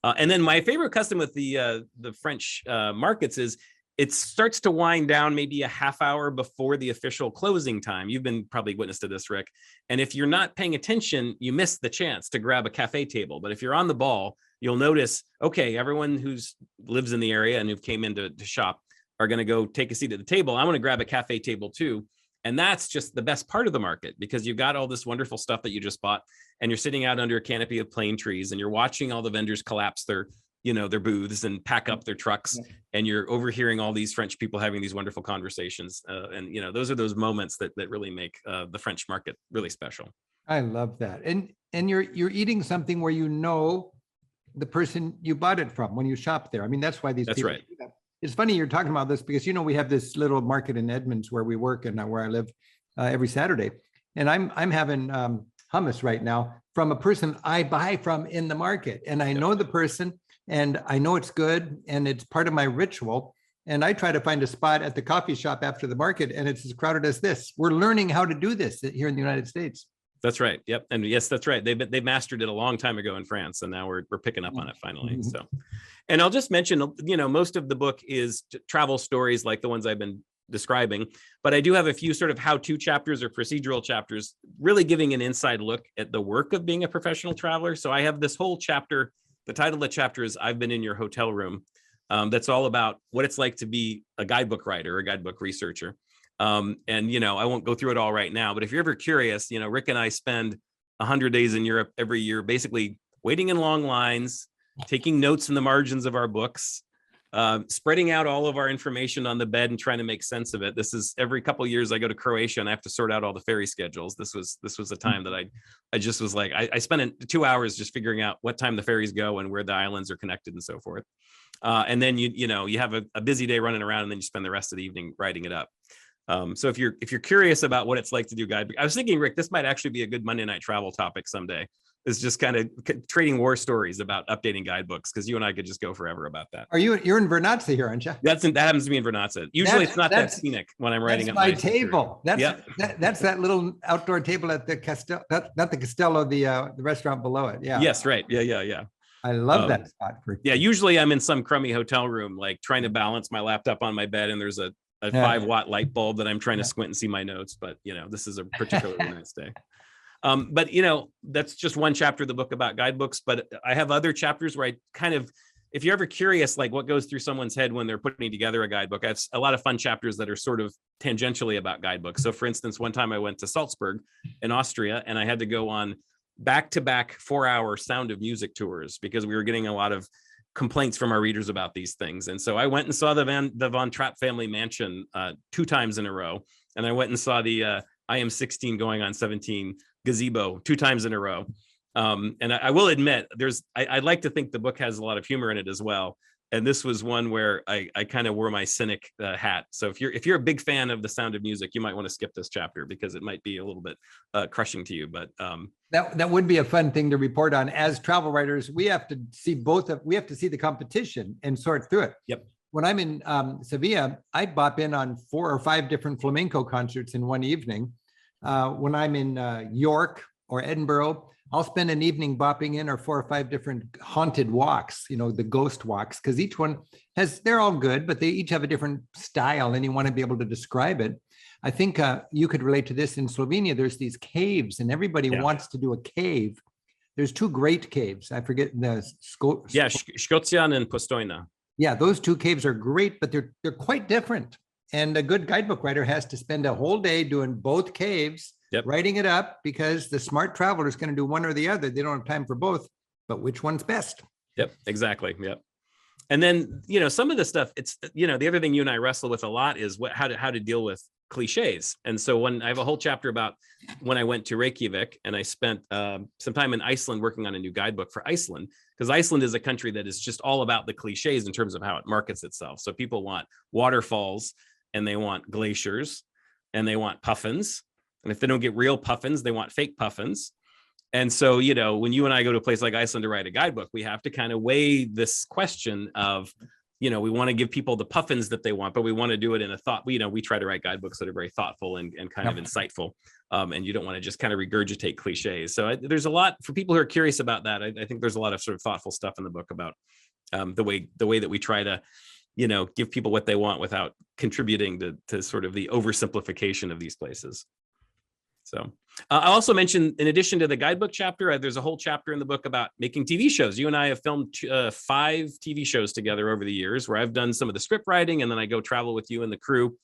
And then my favorite custom with the French markets is it starts to wind down maybe a half hour before the official closing time. You've been probably witness to this, Rick. And if you're not paying attention, you miss the chance to grab a cafe table. But if you're on the ball, you'll notice, okay, everyone who's lives in the area and who came in to shop are going to go take a seat at the table. I want to grab a cafe table too. And that's just the best part of the market, because you've got all this wonderful stuff that you just bought, and you're sitting out under a canopy of plane trees, and you're watching all the vendors collapse their booths and pack up their trucks, and you're overhearing all these French people having these wonderful conversations. And those are those moments that really make the French market really special. I love that. And you're eating something where the person you bought it from when you shop there. I mean, that's why That's right. It's funny you're talking about this, because we have this little market in Edmonds where we work and where I live every Saturday, and I'm having hummus right now from a person I buy from in the market, and I know the person, and I know it's good, and it's part of my ritual. And I try to find a spot at the coffee shop after the market, and it's as crowded as this. We're learning how to do this here in the United States. That's right. Yep. And yes, that's right. They mastered it a long time ago in France, and now we're picking up on it finally. Mm-hmm. So, and I'll just mention, most of the book is travel stories like the ones I've been describing, but I do have a few sort of how-to chapters or procedural chapters, really giving an inside look at the work of being a professional traveler. So I have this whole chapter. The title of the chapter is "I've Been in Your Hotel Room." That's all about what it's like to be a guidebook writer, a guidebook researcher. And, I won't go through it all right now, but if you're ever curious, Rick and I spend 100 days in Europe every year, basically waiting in long lines, taking notes in the margins of our books, spreading out all of our information on the bed and trying to make sense of it. This is every couple of years I go to Croatia and I have to sort out all the ferry schedules. This was a time that I just was like, I spent 2 hours just figuring out what time the ferries go and where the islands are connected and so forth. And then you have a busy day running around, and then you spend the rest of the evening writing it up. So if you're curious about what it's like to do guidebook, I was thinking, Rick, this might actually be a good Monday night travel topic someday. It's just kind of trading war stories about updating guidebooks, because you and I could just go forever about that. You're in Vernazza here, aren't you? That happens to be in Vernazza. Usually it's not that scenic when I'm writing up my table. That's that little outdoor table at the Castello, not the Castello, the restaurant below it. Yeah. Yes, right. Yeah. I love that spot. Usually I'm in some crummy hotel room, like trying to balance my laptop on my bed, and there's a 5-watt light bulb that I'm trying to squint and see my notes. But, this is a particularly nice day. But, that's just one chapter of the book about guidebooks. But I have other chapters where I kind of, if you're ever curious, like what goes through someone's head when they're putting together a guidebook, I have a lot of fun chapters that are sort of tangentially about guidebooks. So for instance, one time I went to Salzburg in Austria, and I had to go on back-to-back 4-hour Sound of Music tours because we were getting a lot of complaints from our readers about these things. And so I went and saw the Von Trapp family mansion 2 times in a row. And I went and saw the I Am 16 Going on 17 gazebo 2 times in a row. And I will admit, I'd like to think the book has a lot of humor in it as well. And this was one where I kind of wore my cynic hat. So if you're a big fan of The Sound of Music, you might want to skip this chapter because it might be a little bit crushing to you. But that would be a fun thing to report on. As travel writers, we have to see we have to see the competition and sort through it. Yep. When I'm in Sevilla, I bop in on 4 or 5 different flamenco concerts in one evening. When I'm in York or Edinburgh, I'll spend an evening bopping in or 4 or 5 different haunted walks, the ghost walks, because each one they're all good, but they each have a different style and you want to be able to describe it. I think you could relate to this in Slovenia. There's these caves and everybody wants to do a cave. There's 2 great caves. I forget the Škocjan and Postojna. Yeah, those 2 caves are great, but they're quite different. And a good guidebook writer has to spend a whole day doing both caves, writing it up, because the smart traveler is going to do one or the other. They don't have time for both, but which one's best? Yep, exactly. Yep. And then, some of the stuff, it's, the other thing you and I wrestle with a lot is how to deal with cliches. And so when I have a whole chapter about when I went to Reykjavik and I spent some time in Iceland working on a new guidebook for Iceland, because Iceland is a country that is just all about the cliches in terms of how it markets itself. So people want waterfalls, and they want glaciers, and they want puffins, And if they don't get real puffins, they want fake puffins. And so, you know, when you and I go to a place like Iceland to write a guidebook, we have to kind of weigh this question of, you know, we want to give people the puffins that they want, but we want to do it in a thought, you know, we try to write guidebooks that are very thoughtful and kind of insightful. And you don't want to just kind of regurgitate cliches. So there's a lot for people who are curious about that. I think there's a lot of sort of thoughtful stuff in the book about the way that we try to, you know, give people what they want without contributing to sort of the oversimplification of these places. So I also mentioned, in addition to the guidebook chapter, there's a whole chapter in the book about making TV shows. You and I have filmed 5 TV shows together over the years, where I've done some of the script writing, and then I go travel with you and the crew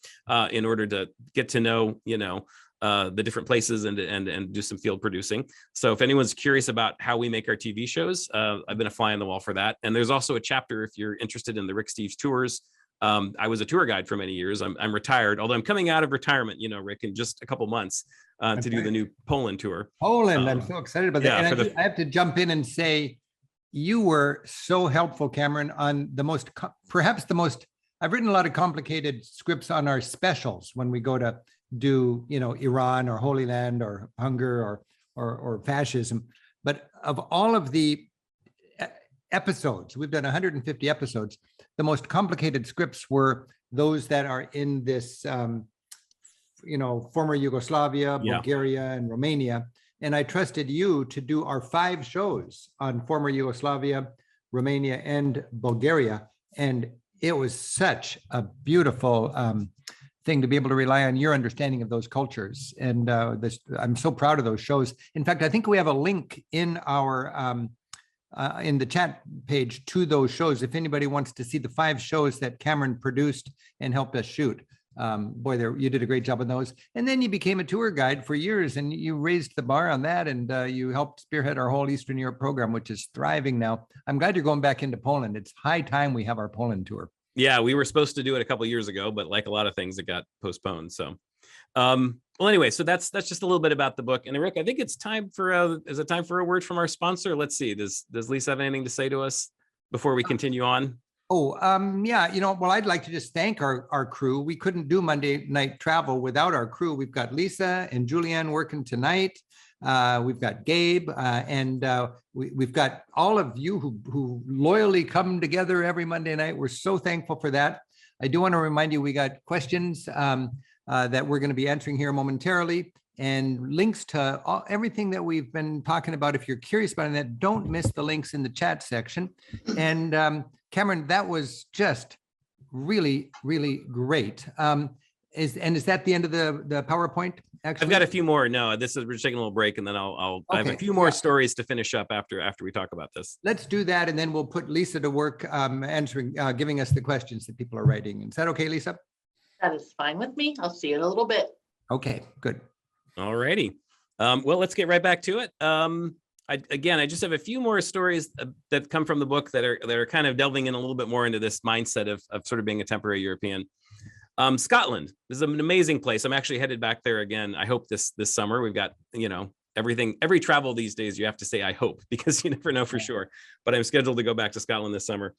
in order to get to know, you know, the different places and do some field producing. So if anyone's curious about how we make our TV shows, I've been a fly on the wall for that. And there's also a chapter if you're interested in the Rick Steves tours. I was a tour guide for many years. I'm retired, although I'm coming out of retirement, you know, Rick, in just a couple months to do the new Poland tour. Poland, I'm so excited about that. Yeah, And I have to jump in and say, you were so helpful, Cameron, on perhaps the most, I've written a lot of complicated scripts on our specials when we go to do, you know, Iran or Holy Land or hunger or fascism. But of all of the episodes, we've done 150 episodes, the most complicated scripts were those that are in this, you know, former Yugoslavia, Bulgaria, and Romania. And I trusted you to do our 5 shows on former Yugoslavia, Romania, and Bulgaria. And it was such a beautiful thing to be able to rely on your understanding of those cultures. And I'm so proud of those shows. In fact, I think we have a link in our in the chat page to those shows. If anybody wants to see the 5 shows that Cameron produced and helped us shoot. Boy, you did a great job on those. And then you became a tour guide for years, and you raised the bar on that, and you helped spearhead our whole Eastern Europe program, which is thriving now. I'm glad you're going back into Poland. It's high time we have our Poland tour. Yeah, we were supposed to do it a couple of years ago, but like a lot of things, it got postponed. So, well, anyway, so that's just a little bit about the book. And Rick, I think it's time for is it time for a word from our sponsor? Let's see. Does Lisa have anything to say to us before we continue on? Oh, yeah, you know, well, I'd like to just thank our crew. We couldn't do Monday Night Travel without our crew. We've got Lisa and Julianne working tonight. We've got Gabe, and we've got all of you who loyally come together every Monday night. We're so thankful for that. I do want to remind you, we got questions that we're going to be answering here momentarily, and links to everything that we've been talking about. If you're curious about that, don't miss the links in the chat section. And Cameron, that was just really, really great. Is that the end of the PowerPoint? Actually, I've got a few more. No, we're taking a little break, and then I have a few more stories to finish up after we talk about this. Let's do that, and then we'll put Lisa to work answering, giving us the questions that people are writing. Is that okay, Lisa? That is fine with me. I'll see you in a little bit. Okay, good. All righty. Well, let's get right back to it. I just have a few more stories that come from the book that are kind of delving in a little bit more into this mindset of sort of being a temporary European. Scotland is an amazing place. I'm actually headed back there again. I hope this summer. We've got, you know, every travel these days, you have to say, I hope, because you never know for sure. But I'm scheduled to go back to Scotland this summer.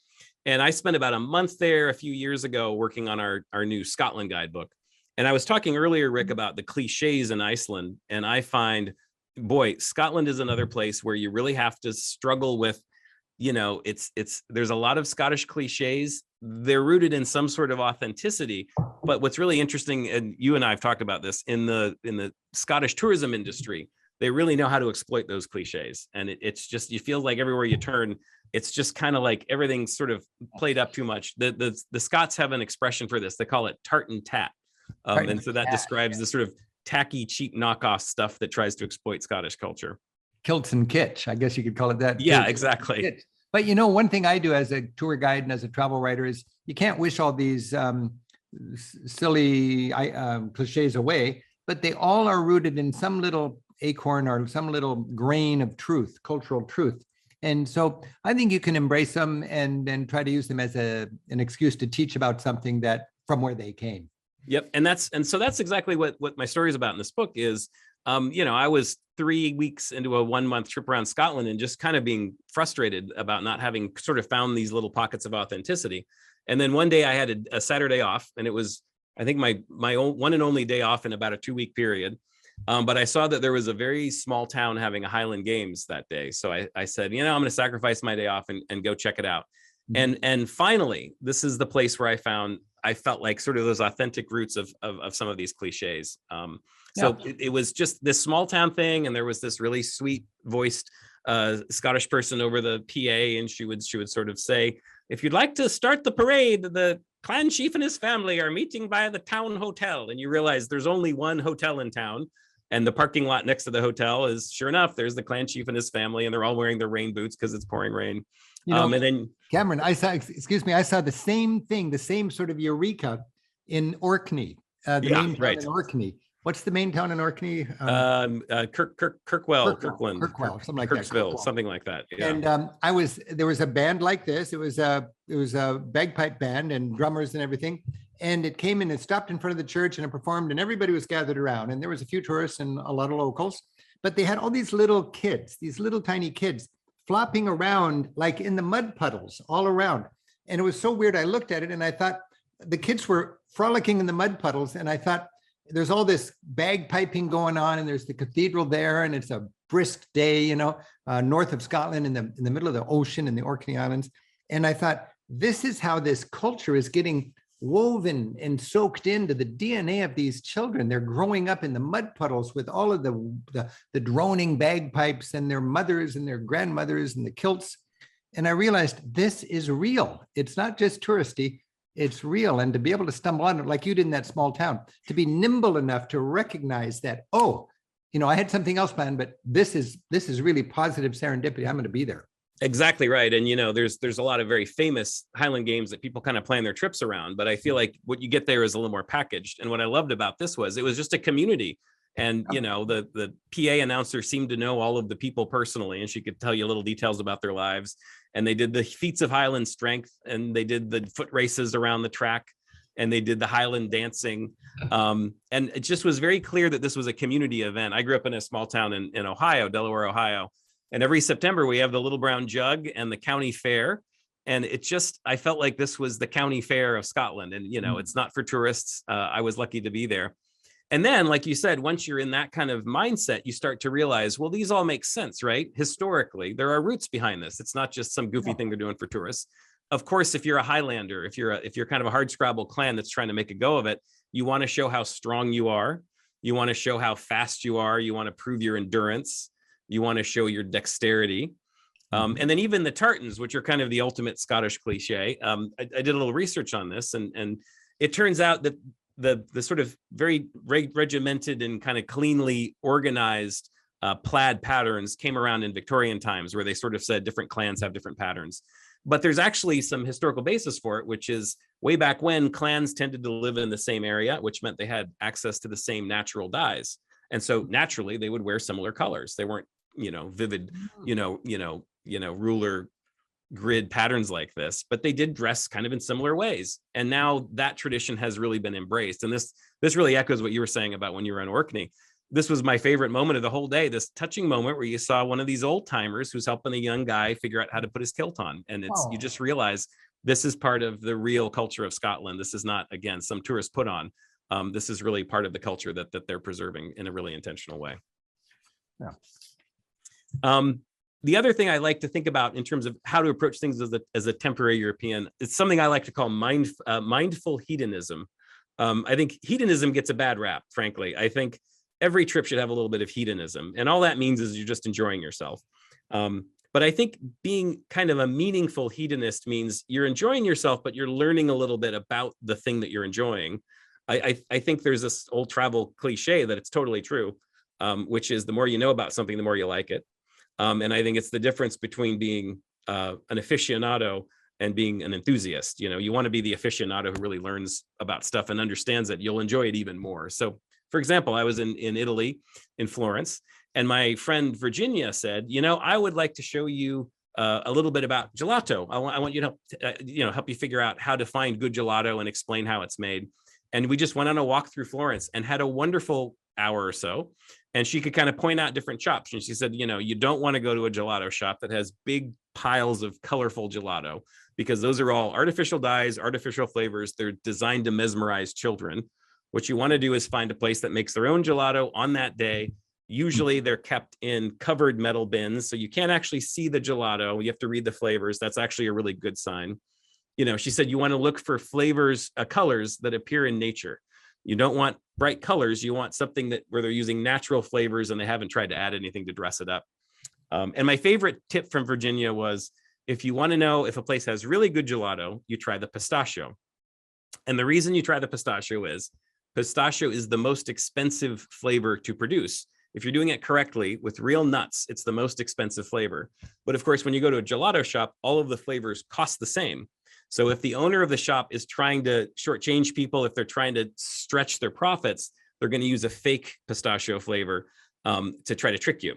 And I spent about a month there a few years ago working on our new Scotland guidebook. And I was talking earlier, Rick, about the cliches in Iceland. And I find, boy, Scotland is another place where you really have to struggle with, you know, there's a lot of Scottish cliches. They're rooted in some sort of authenticity. But what's really interesting, and you and I have talked about this, in the Scottish tourism industry, they really know how to exploit those cliches. And it's just, you feel like everywhere you turn, it's just kind of like everything's sort of played up too much. The Scots have an expression for this. They call it tart and tat. And so that describes the sort of tacky, cheap knockoff stuff that tries to exploit Scottish culture. Kilts and kitsch, I guess you could call it that. Yeah, exactly. But you know, one thing I do as a tour guide and as a travel writer is you can't wish all these silly cliches away, but they all are rooted in some little acorn or some little grain of truth, cultural truth. And so I think you can embrace them and then try to use them as an excuse to teach about something that from where they came. Yep. And so that's exactly what my story is about in this book is, you know, I was 3 weeks into a 1-month trip around Scotland and just kind of being frustrated about not having sort of found these little pockets of authenticity. And then one day I had a Saturday off, and it was, I think, my one and only day off in about a 2-week period. But I saw that there was a very small town having a Highland Games that day. So I said, I'm going to sacrifice my day off and go check it out. And finally, this is the place where I felt like sort of those authentic roots of some of these cliches. So it was just this small town thing, and there was this really sweet voiced Scottish person over the PA, and she would sort of say, if you'd like to start the parade, the clan chief and his family are meeting by the town hotel. And you realize there's only one hotel in town, and the parking lot next to the hotel is, sure enough, there's the clan chief and his family, and they're all wearing their rain boots because it's pouring rain. And then Cameron, I saw the same thing, the same sort of eureka in Orkney, the main town in Orkney. What's the main town in Orkney? Kirkwell, something like Kirksville, that. something like that. Yeah. And there was a band like this. It was a bagpipe band and drummers and everything. And it came in and stopped in front of the church and it performed, and everybody was gathered around. And there was a few tourists and a lot of locals, but they had all these little kids, these little tiny kids flopping around like in the mud puddles all around. And it was so weird. I looked at it and I thought the kids were frolicking in the mud puddles. And I thought, there's all this bagpiping going on, and there's the cathedral there, and it's a brisk day, north of Scotland in the middle of the ocean in the Orkney Islands. And I thought, this is how this culture is getting woven and soaked into the DNA of these children. They're growing up in the mud puddles with all of the droning bagpipes, and their mothers and their grandmothers and the kilts. And I realized this is real. It's not just touristy. It's real. And to be able to stumble on it like you did in that small town, to be nimble enough to recognize that, I had something else planned, but this is really positive serendipity. I'm going to be there. Exactly right. And, there's a lot of very famous Highland Games that people kind of plan their trips around, but I feel like what you get there is a little more packaged. And what I loved about this was it was just a community. And, the PA announcer seemed to know all of the people personally, and she could tell you little details about their lives. And they did the feats of Highland strength, and they did the foot races around the track, and they did the Highland dancing. And it just was very clear that this was a community event. I grew up in a small town in Ohio, Delaware, Ohio. And every September we have the Little Brown Jug and the county fair. And I felt like this was the county fair of Scotland. And, it's not for tourists. I was lucky to be there. And then, like you said, once you're in that kind of mindset, you start to realize, well, these all make sense, right? Historically, there are roots behind this. It's not just some goofy thing they're doing for tourists. Of course, if you're a Highlander, if you're kind of a hardscrabble clan that's trying to make a go of it, you want to show how strong you are. You want to show how fast you are. You want to prove your endurance. You want to show your dexterity. And then even the tartans, which are kind of the ultimate Scottish cliche. I did a little research on this, and it turns out that the sort of very regimented and kind of cleanly organized plaid patterns came around in Victorian times, where they sort of said different clans have different patterns. But there's actually some historical basis for it, which is way back when clans tended to live in the same area, which meant they had access to the same natural dyes. And so naturally they would wear similar colors. They weren't, vivid, ruler grid patterns like this, but they did dress kind of in similar ways. And now that tradition has really been embraced. And this really echoes what you were saying about when you were in Orkney. This was my favorite moment of the whole day, this touching moment where you saw one of these old timers who's helping a young guy figure out how to put his kilt on. And you just realize this is part of the real culture of Scotland. This is not, again, some tourist put on. This is really part of the culture that they're preserving in a really intentional way. Yeah. The other thing I like to think about in terms of how to approach things as a temporary European, it's something I like to call mindful hedonism. I think hedonism gets a bad rap, frankly. I think every trip should have a little bit of hedonism, and all that means is you're just enjoying yourself. But I think being kind of a meaningful hedonist means you're enjoying yourself, but you're learning a little bit about the thing that you're enjoying. I think there's this old travel cliche that it's totally true, which is the more you know about something, the more you like it. And I think it's the difference between being an aficionado and being an enthusiast. You want to be the aficionado who really learns about stuff and understands it. You'll enjoy it even more. So, for example, I was in Italy, in Florence, and my friend Virginia said, I would like to show you a little bit about gelato. I want you to help you figure out how to find good gelato and explain how it's made. And we just went on a walk through Florence and had a wonderful hour or so. And she could kind of point out different shops. And she said, you don't want to go to a gelato shop that has big piles of colorful gelato, because those are all artificial dyes, artificial flavors. They're designed to mesmerize children. What you want to do is find a place that makes their own gelato on that day. Usually they're kept in covered metal bins, so you can't actually see the gelato. You have to read the flavors. That's actually a really good sign. You know, she said you want to look for flavors, colors that appear in nature. You don't want bright colors. You want something that where they're using natural flavors and they haven't tried to add anything to dress it up. And my favorite tip from Virginia was, if you want to know if a place has really good gelato, you try the pistachio. And the reason you try the pistachio is the most expensive flavor to produce. If you're doing it correctly with real nuts, it's the most expensive flavor. But of course, when you go to a gelato shop, all of the flavors cost the same. So if the owner of the shop is trying to shortchange people, if they're trying to stretch their profits, they're going to use a fake pistachio flavor to try to trick you.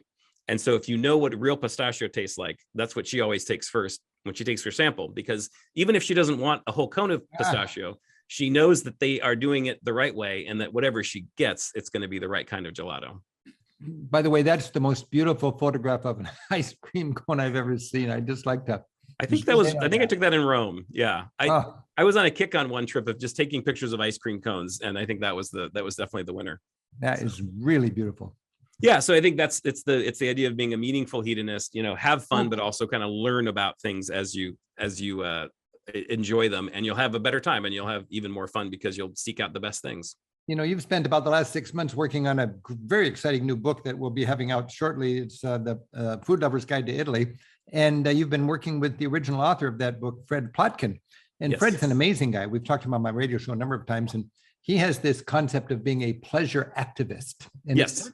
And so if you know what real pistachio tastes like, that's what she always takes first when she takes her sample, because even if she doesn't want a whole cone of pistachio, she knows that they are doing it the right way and that whatever she gets, it's going to be the right kind of gelato. By the way, that's the most beautiful photograph of an ice cream cone I've ever seen. I just like that. I think I took that in Rome. Yeah. I was on a kick on one trip of just taking pictures of ice cream cones. And I think that was definitely the winner. That is really beautiful. Yeah. So I think it's the idea of being a meaningful hedonist, you know, have fun, but also kind of learn about things as you enjoy them, and you'll have a better time and you'll have even more fun because you'll seek out the best things. You know, you've spent about the last 6 months working on a very exciting new book that we'll be having out shortly. It's the Food Lover's Guide to Italy. And you've been working with the original author of that book, Fred Plotkin. And yes. Fred's an amazing guy. We've talked to him on my radio show a number of times, and he has this concept of being a pleasure activist. And yes,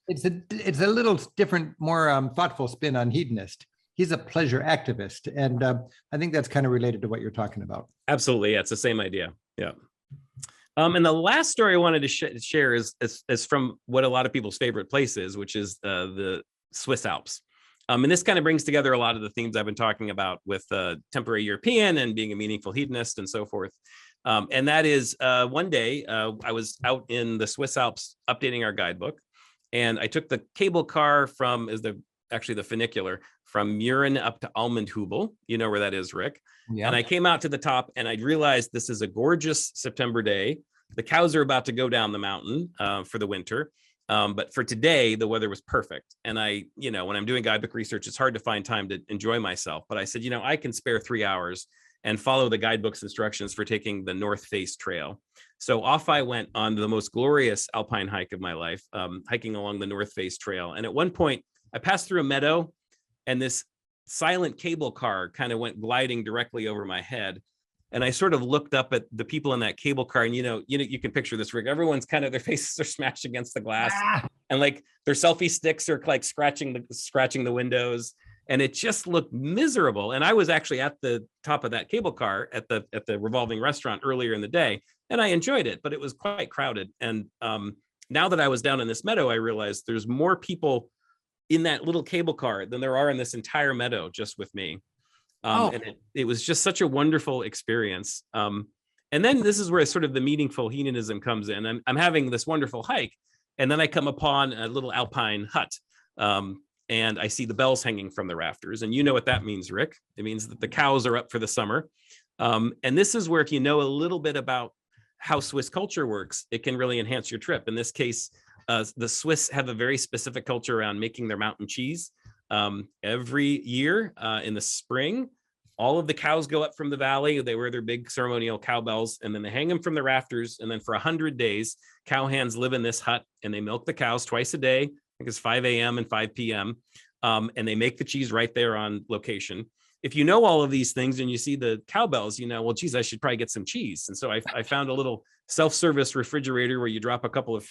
it's a little different, more thoughtful spin on hedonist. He's a pleasure activist. And I think that's kind of related to what you're talking about. Absolutely. Yeah, it's the same idea. Yeah. And the last story I wanted to share is from what a lot of people's favorite place is, which is the Swiss Alps. And this kind of brings together a lot of the themes I've been talking about with temporary European and being a meaningful hedonist and so forth. And that is one day I was out in the Swiss Alps updating our guidebook, and I took the cable car from the funicular from Murin up to Almendhubel. You know where that is, Rick. Yeah. And I came out to the top and I realized this is a gorgeous September day. The cows are about to go down the mountain for the winter. But for today, the weather was perfect. And when I'm doing guidebook research, it's hard to find time to enjoy myself. But I said, I can spare 3 hours and follow the guidebook's instructions for taking the North Face Trail. So off I went on the most glorious alpine hike of my life, hiking along the North Face Trail. And at one point, I passed through a meadow, and this silent cable car kind of went gliding directly over my head. And I sort of looked up at the people in that cable car, and you can picture this, Rick. Everyone's kind of, their faces are smashed against the glass, and like their selfie sticks are like scratching the windows, and it just looked miserable. And I was actually at the top of that cable car at the revolving restaurant earlier in the day, and I enjoyed it, but it was quite crowded. And now that I was down in this meadow, I realized there's more people in that little cable car than there are in this entire meadow just with me. And it was just such a wonderful experience. And then this is where sort of the meaningful hedonism comes in. I'm having this wonderful hike, and then I come upon a little alpine hut, and I see the bells hanging from the rafters. And you know what that means, Rick. It means that the cows are up for the summer. And this is where, if you know a little bit about how Swiss culture works, it can really enhance your trip. In this case, the Swiss have a very specific culture around making their mountain cheese. Every year in the spring, all of the cows go up from the valley. They wear their big ceremonial cowbells, and then they hang them from the rafters. And then for 100 days, cow hands live in this hut, and they milk the cows twice a day. I think it's 5 a.m. and 5 p.m. And they make the cheese right there on location. If you know all of these things and you see the cowbells, well, geez, I should probably get some cheese. And so I found a little self-service refrigerator where you drop a couple of,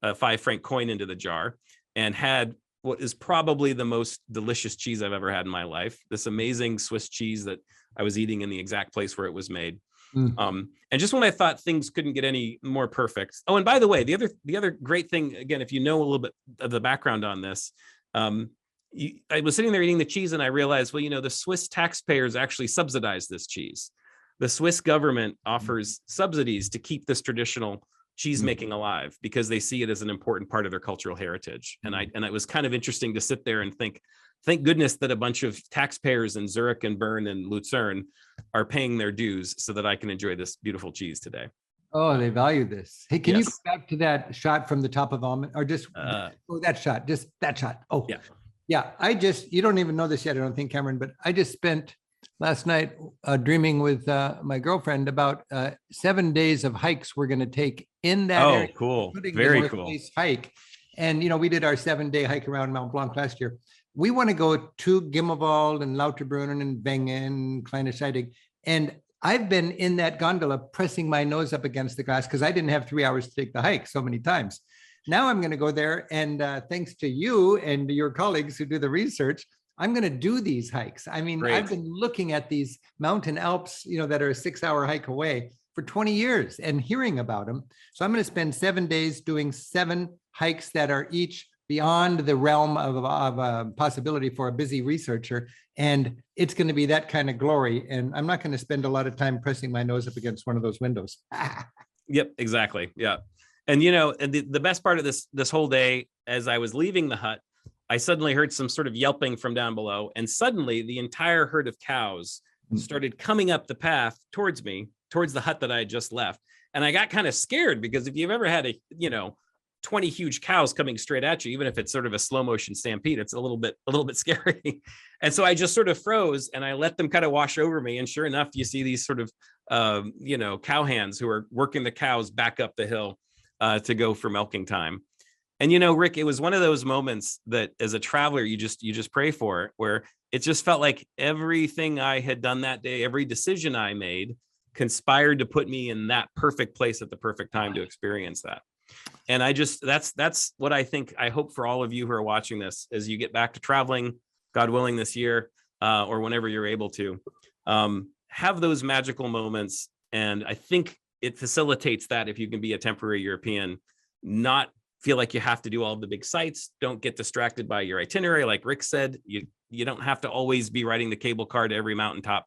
a 5 franc coin into the jar, and had what is probably the most delicious cheese I've ever had in my life. This amazing Swiss cheese that I was eating in the exact place where it was made. And just when I thought things couldn't get any more perfect. Oh, and by the way, the other great thing, again, if you know a little bit of the background on this, I was sitting there eating the cheese, and I realized, well, the Swiss taxpayers actually subsidize this cheese. The Swiss government offers subsidies to keep this traditional cheese making alive, because they see it as an important part of their cultural heritage. And it was kind of interesting to sit there and think, thank goodness that a bunch of taxpayers in Zurich and Bern and Lucerne are paying their dues so that I can enjoy this beautiful cheese today. Oh, they value this. Hey, can you go Yes. back to that shot from the top of Almond or just that shot, just that shot? Oh, Yeah. yeah. You don't even know this yet, I don't think, Cameron, but I just spent last night dreaming with my girlfriend about 7 days of hikes we're going to take in that Oh, area, cool. including the Very North cool. Face hike. And, we did our 7-day hike around Mount Blanc last year. We want to go to Gimmelwald and Lauterbrunnen and Wengen, Kleine Scheidegg. And I've been in that gondola pressing my nose up against the glass because I didn't have 3 hours to take the hike so many times. Now I'm going to go there. And thanks to you and your colleagues who do the research, I'm going to do these hikes. I mean, Great. I've been looking at these mountain Alps, that are a 6-hour hike away for 20 years and hearing about them. So I'm going to spend 7 days doing 7 hikes that are each beyond the realm of a possibility for a busy researcher. And it's going to be that kind of glory. And I'm not going to spend a lot of time pressing my nose up against one of those windows. Yep, exactly. Yeah. And, and the best part of this whole day, as I was leaving the hut, I suddenly heard some sort of yelping from down below. And suddenly the entire herd of cows started coming up the path towards me, towards the hut that I had just left. And I got kind of scared because if you've ever had 20 huge cows coming straight at you, even if it's sort of a slow motion stampede, it's a little bit scary. And so I just sort of froze and I let them kind of wash over me. And sure enough, you see these sort of, cow hands who are working the cows back up the hill to go for milking time. And, Rick, it was one of those moments that as a traveler, you just pray for, where it just felt like everything I had done that day, every decision I made conspired to put me in that perfect place at the perfect time to experience that. And that's what I hope for all of you who are watching this as you get back to traveling, God willing, this year or whenever you're able to have those magical moments. And I think it facilitates that if you can be a temporary European, not feel like you have to do all the big sites. Don't get distracted by your itinerary. Like Rick said, you don't have to always be riding the cable car to every mountaintop.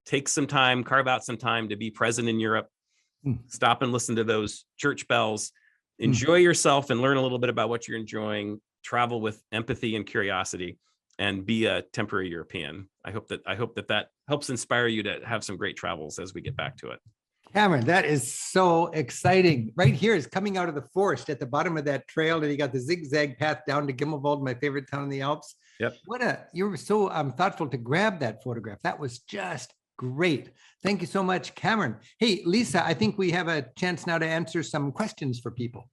Take some time, carve out some time to be present in Europe. Stop and listen to those church bells. Enjoy yourself and learn a little bit about what you're enjoying. Travel with empathy and curiosity, and be a temporary European. I hope that helps inspire you to have some great travels as we get back to it. Cameron, that is so exciting. Right here is coming out of the forest at the bottom of that trail, and you got the zigzag path down to Gimmelwald, my favorite town in the Alps. Yep. You were so thoughtful to grab that photograph. That was just great. Thank you so much, Cameron. Hey, Lisa, I think we have a chance now to answer some questions for people.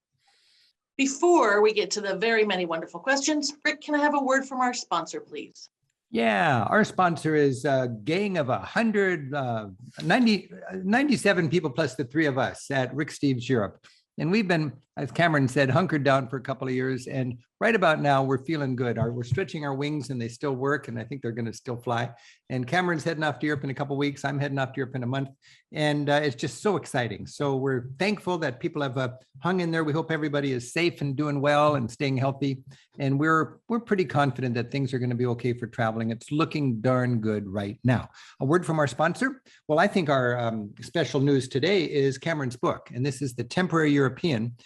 Before we get to the very many wonderful questions, Rick, can I have a word from our sponsor, please? Yeah, our sponsor is a gang of 97 people plus the 3 of us at Rick Steves Europe. And we've been, as Cameron said, hunkered down for a couple of years. And right about now, we're feeling good. We're stretching our wings and they still work. And I think they're going to still fly. And Cameron's heading off to Europe in a couple of weeks. I'm heading off to Europe in a month. And it's just so exciting. So we're thankful that people have hung in there. We hope everybody is safe and doing well and staying healthy. And we're pretty confident that things are going to be okay for traveling. It's looking darn good right now. A word from our sponsor. Well, I think our special news today is Cameron's book. And this is The Temporary European.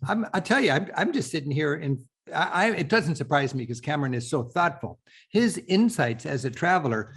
I tell you, I'm just sitting here and it doesn't surprise me because Cameron is so thoughtful. His insights as a traveler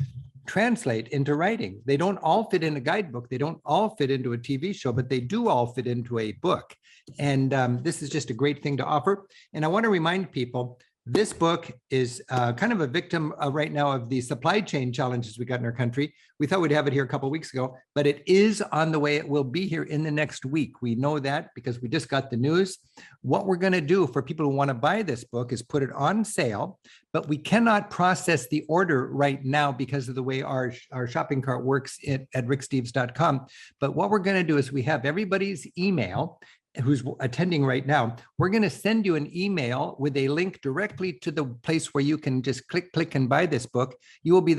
translate into writing. They don't all fit in a guidebook. They don't all fit into a TV show, but they do all fit into a book. And this is just a great thing to offer. And I want to remind people, this book is kind of a victim right now of the supply chain challenges we got in our country. We thought we'd have it here a couple of weeks ago, but it is on the way. It will be here in the next week. We know that because we just got the news. What we're going to do for people who want to buy this book is put it on sale, but we cannot process the order right now because of the way our shopping cart works at ricksteves.com. But what we're going to do is we have everybody's email who's attending right now. We're going to send you an email with a link directly to the place where you can just click and buy this book. You will be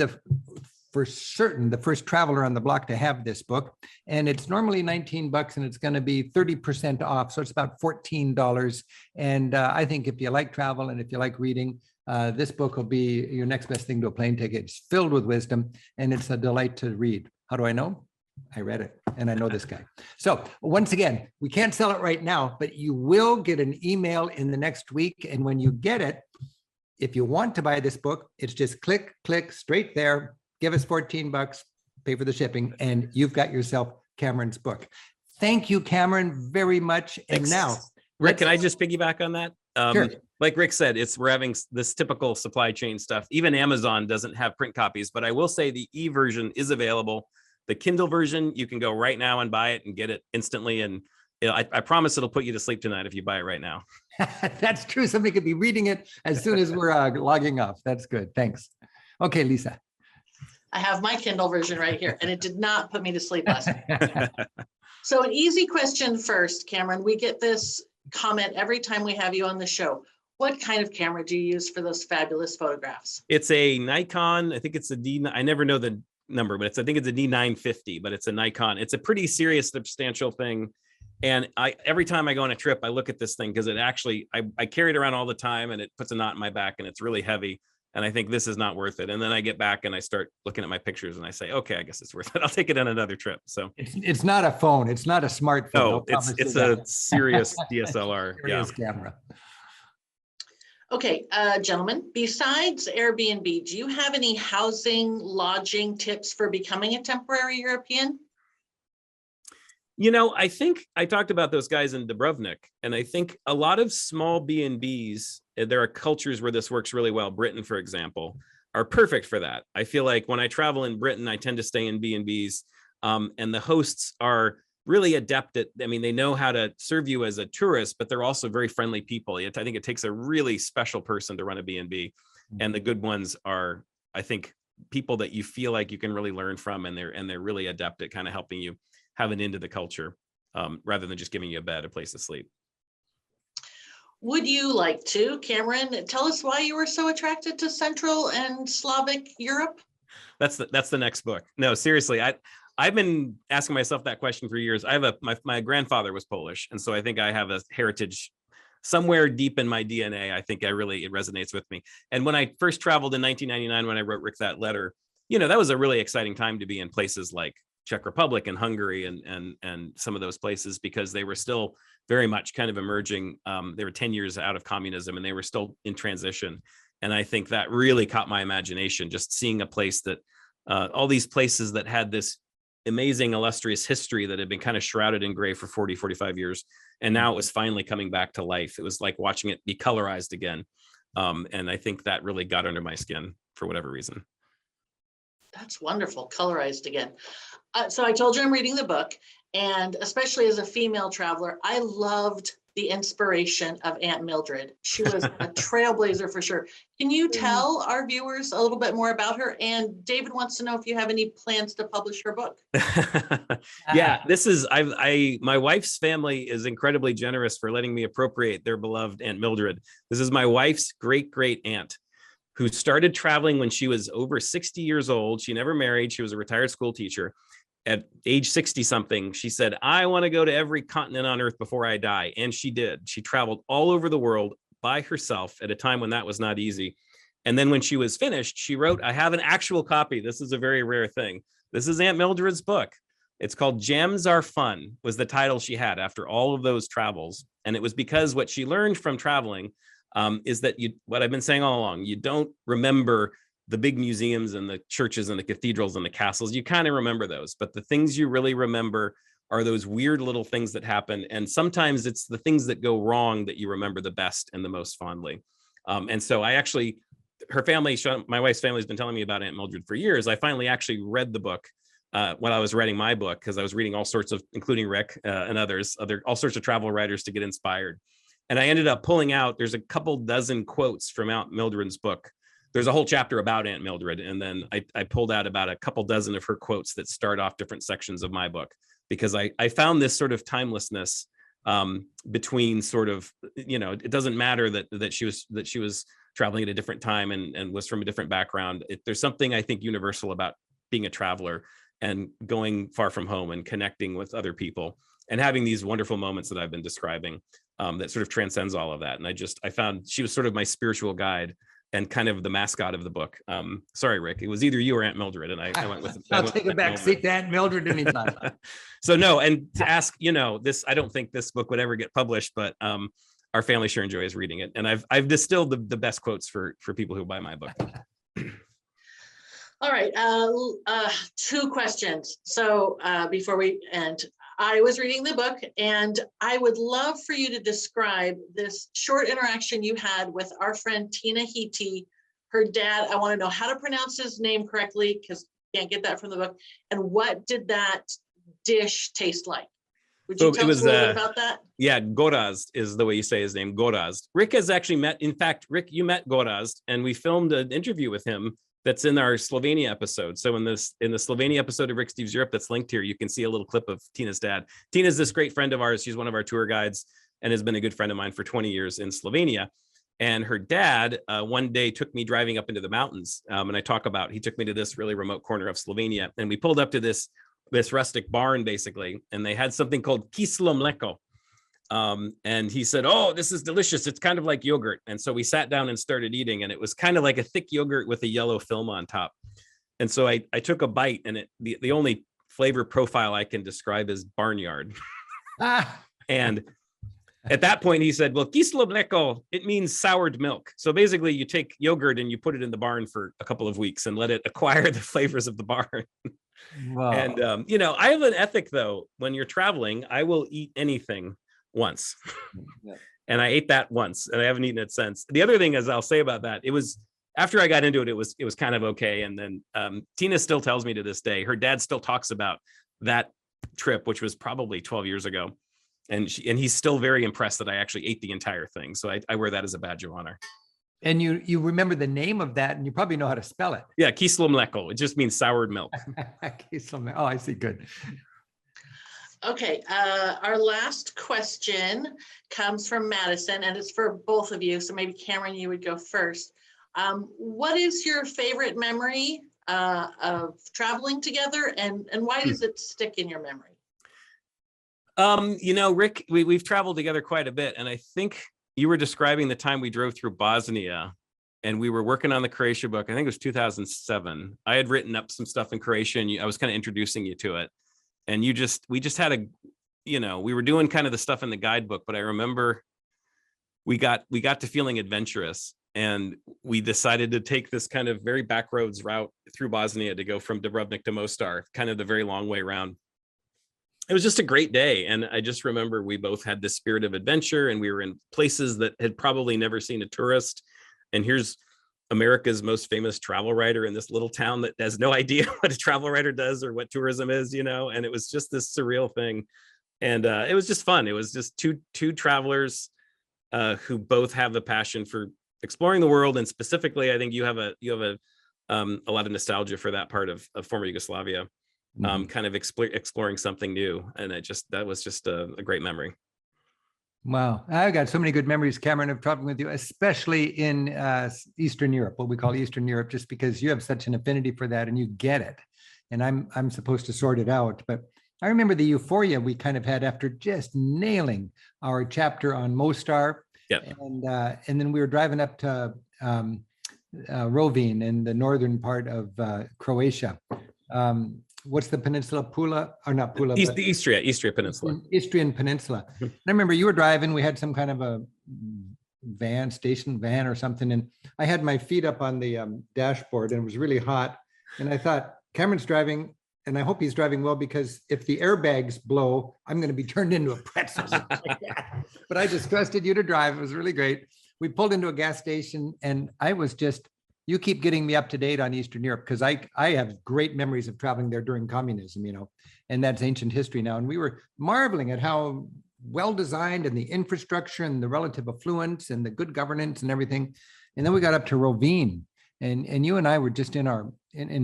for certain the first traveler on the block to have this book. And it's normally $19 and it's going to be 30% off. So it's about $14. And I think if you like travel and if you like reading, this book will be your next best thing to a plane ticket. It's filled with wisdom and it's a delight to read. How do I know? I read it and I know this guy. So once again, we can't sell it right now, but you will get an email in the next week. And when you get it, if you want to buy this book, it's just click straight there, give us $14, pay for the shipping, and you've got yourself Cameron's book. Thank you, Cameron, very much. And Thanks. now, Rick, can I just piggyback on that? Sure. Like Rick said, we're having this typical supply chain stuff. Even Amazon doesn't have print copies, but I will say the e-version is available. The Kindle version, you can go right now and buy it and get it instantly. And I promise it'll put you to sleep tonight if you buy it right now. That's true. Somebody could be reading it as soon as we're logging off. That's good. Thanks. Okay, Lisa. I have my Kindle version right here, and it did not put me to sleep last night. So an easy question first, Cameron. We get this comment every time we have you on the show. What kind of camera do you use for those fabulous photographs? It's a Nikon. I think it's a D. I never know the number, but I think it's a D950, but it's a Nikon. It's a pretty serious, substantial thing. And every time I go on a trip, I look at this thing because it actually, I carry it around all the time and it puts a knot in my back and it's really heavy. And I think this is not worth it. And then I get back and I start looking at my pictures and I say, okay, I guess it's worth it. I'll take it on another trip. So it's not a phone. It's not a smartphone. No, it's a serious DSLR. Serious camera. Okay, gentlemen, besides Airbnb, do you have any housing, lodging tips for becoming a temporary European? You know, I think I talked about those guys in Dubrovnik, and I think a lot of small B&Bs, there are cultures where this works really well. Britain, for example, are perfect for that. I feel like when I travel in Britain, I tend to stay in B&Bs, and the hosts are really adept at, I mean, they know how to serve you as a tourist, but they're also very friendly people. I think it takes a really special person to run a B&B, and the good ones are, I think, people that you feel like you can really learn from, and they're really adept at kind of helping you have an into the culture, rather than just giving you a bed, a place to sleep. Would you like to, Cameron, tell us why you were so attracted to Central and Slavic Europe? That's the next book. No, seriously, I've been asking myself that question for years. I have my grandfather was Polish, and so I think I have a heritage somewhere deep in my DNA. I think it resonates with me. And when I first traveled in 1999, when I wrote Rick that letter, you know, that was a really exciting time to be in places like Czech Republic and Hungary and some of those places, because they were still very much kind of emerging. They were 10 years out of communism and they were still in transition. And I think that really caught my imagination, just seeing a place that all these places that had this amazing, illustrious history that had been kind of shrouded in gray for 40, 45 years. And now it was finally coming back to life. It was like watching it be colorized again. And I think that really got under my skin for whatever reason. That's wonderful, colorized again. So I told you I'm reading the book, and especially as a female traveler, I loved the inspiration of Aunt Mildred. She was a trailblazer for sure. Can you tell our viewers a little bit more about her? And David wants to know if you have any plans to publish her book. Yeah, this is, my wife's family is incredibly generous for letting me appropriate their beloved Aunt Mildred. This is my wife's great aunt, who started traveling when she was over 60 years old. She never married. She was a retired school teacher. At age 60 something, she said, I want to go to every continent on earth before I die. And she did. She traveled all over the world by herself at a time when that was not easy. And then when she was finished, she wrote, I have an actual copy. This is a very rare thing. This is Aunt Mildred's book. It's called Gems Are Fun, was the title she had after all of those travels. And it was because what she learned from traveling is that what I've been saying all along, you don't remember the big museums and the churches and the cathedrals and the castles. You kind of remember those, but the things you really remember are those weird little things that happen. And sometimes it's the things that go wrong that you remember the best and the most fondly. And so her family, my wife's family has been telling me about Aunt Mildred for years. I finally actually read the book when I was writing my book, because I was reading all sorts of, including Rick and all sorts of travel writers to get inspired. And I ended up pulling out, there's a couple dozen quotes from Aunt Mildred's book. There's a whole chapter about Aunt Mildred. And then I pulled out about a couple dozen of her quotes that start off different sections of my book, because I found this sort of timelessness between sort of, you know, it doesn't matter that she was traveling at a different time and was from a different background. There's something I think universal about being a traveler and going far from home and connecting with other people and having these wonderful moments that I've been describing that sort of transcends all of that. And I found she was sort of my spiritual guide and kind of the mascot of the book. Sorry, Rick, it was either you or Aunt Mildred, and I went with. I'll take a back seat to Aunt Mildred anytime. So no, and to ask, you know, this, I don't think this book would ever get published, but our family sure enjoys reading it, and I've distilled the best quotes for people who buy my book. All right, 2 questions. So before we end, I was reading the book, and I would love for you to describe this short interaction you had with our friend Tina Hiti. Her dad, I want to know how to pronounce his name correctly because you can't get that from the book. And what did that dish taste like? Would you tell us a little bit about that? Yeah, Gorazd is the way you say his name, Gorazd. Rick has actually met, in fact, Rick, you met Gorazd, and we filmed an interview with him that's in our Slovenia episode. So in the Slovenia episode of Rick Steves Europe that's linked here, you can see a little clip of Tina's dad. Tina's this great friend of ours. She's one of our tour guides and has been a good friend of mine for 20 years in Slovenia. And her dad one day took me driving up into the mountains. And he took me to this really remote corner of Slovenia. And we pulled up to this rustic barn, basically. And they had something called kislo mleko. And he said, "Oh, this is delicious. It's kind of like yogurt." And so we sat down and started eating. And it was kind of like a thick yogurt with a yellow film on top. And so I took a bite, and the only flavor profile I can describe is barnyard. And at that point, he said, "Well, kislo mleko, it means soured milk." So basically, you take yogurt and you put it in the barn for a couple of weeks and let it acquire the flavors of the barn. Wow. And, I have an ethic, though. When you're traveling, I will eat anything once. Yeah. And I ate that once, and I haven't eaten it since. The other thing is, I'll say about that, it was after I got into it, it was kind of okay. And then Tina still tells me to this day, her dad still talks about that trip, which was probably 12 years ago. And he's still very impressed that I actually ate the entire thing. So I wear that as a badge of honor. And you remember the name of that, and you probably know how to spell it. Yeah, kislo mleko. It just means soured milk. Oh, I see. Good. Okay, our last question comes from Madison, and it's for both of you. So maybe Cameron, you would go first. What is your favorite memory of traveling together, and why does it stick in your memory? Rick, we've traveled together quite a bit, and I think you were describing the time we drove through Bosnia, and we were working on the Croatia book. I think it was 2007. I had written up some stuff in Croatia, and I was kind of introducing you to it. And we just had we were doing kind of the stuff in the guidebook, but I remember we got to feeling adventurous, and we decided to take this kind of very backroads route through Bosnia to go from Dubrovnik to Mostar, kind of the very long way around. It was just a great day. And I just remember we both had this spirit of adventure, and we were in places that had probably never seen a tourist. And here's America's most famous travel writer in this little town that has no idea what a travel writer does or what tourism is, and it was just this surreal thing. And it was just fun. It was just two travelers who both have the passion for exploring the world. And specifically, I think you have a lot of nostalgia for that part of former Yugoslavia, kind of exploring something new. And that was just a great memory. Wow. I've got so many good memories, Cameron, of traveling with you, especially in Eastern Europe, what we call Eastern Europe, just because you have such an affinity for that and you get it. And I'm supposed to sort it out. But I remember the euphoria we kind of had after just nailing our chapter on Mostar. Yep. And then we were driving up to Rovinj in the northern part of Croatia. What's the peninsula? Pula, or not Pula? The Istria Peninsula. Istrian Peninsula. And I remember you were driving. We had some kind of a station van or something, and I had my feet up on the dashboard, and it was really hot. And I thought, Cameron's driving, and I hope he's driving well, because if the airbags blow, I'm going to be turned into a pretzel. But I just trusted you to drive. It was really great. We pulled into a gas station, and I was just. You keep getting me up to date on Eastern Europe, because I have great memories of traveling there during communism, and that's ancient history now. And we were marveling at how well designed, and the infrastructure and the relative affluence and the good governance and everything. And then we got up to Rovinj, and you and I were just in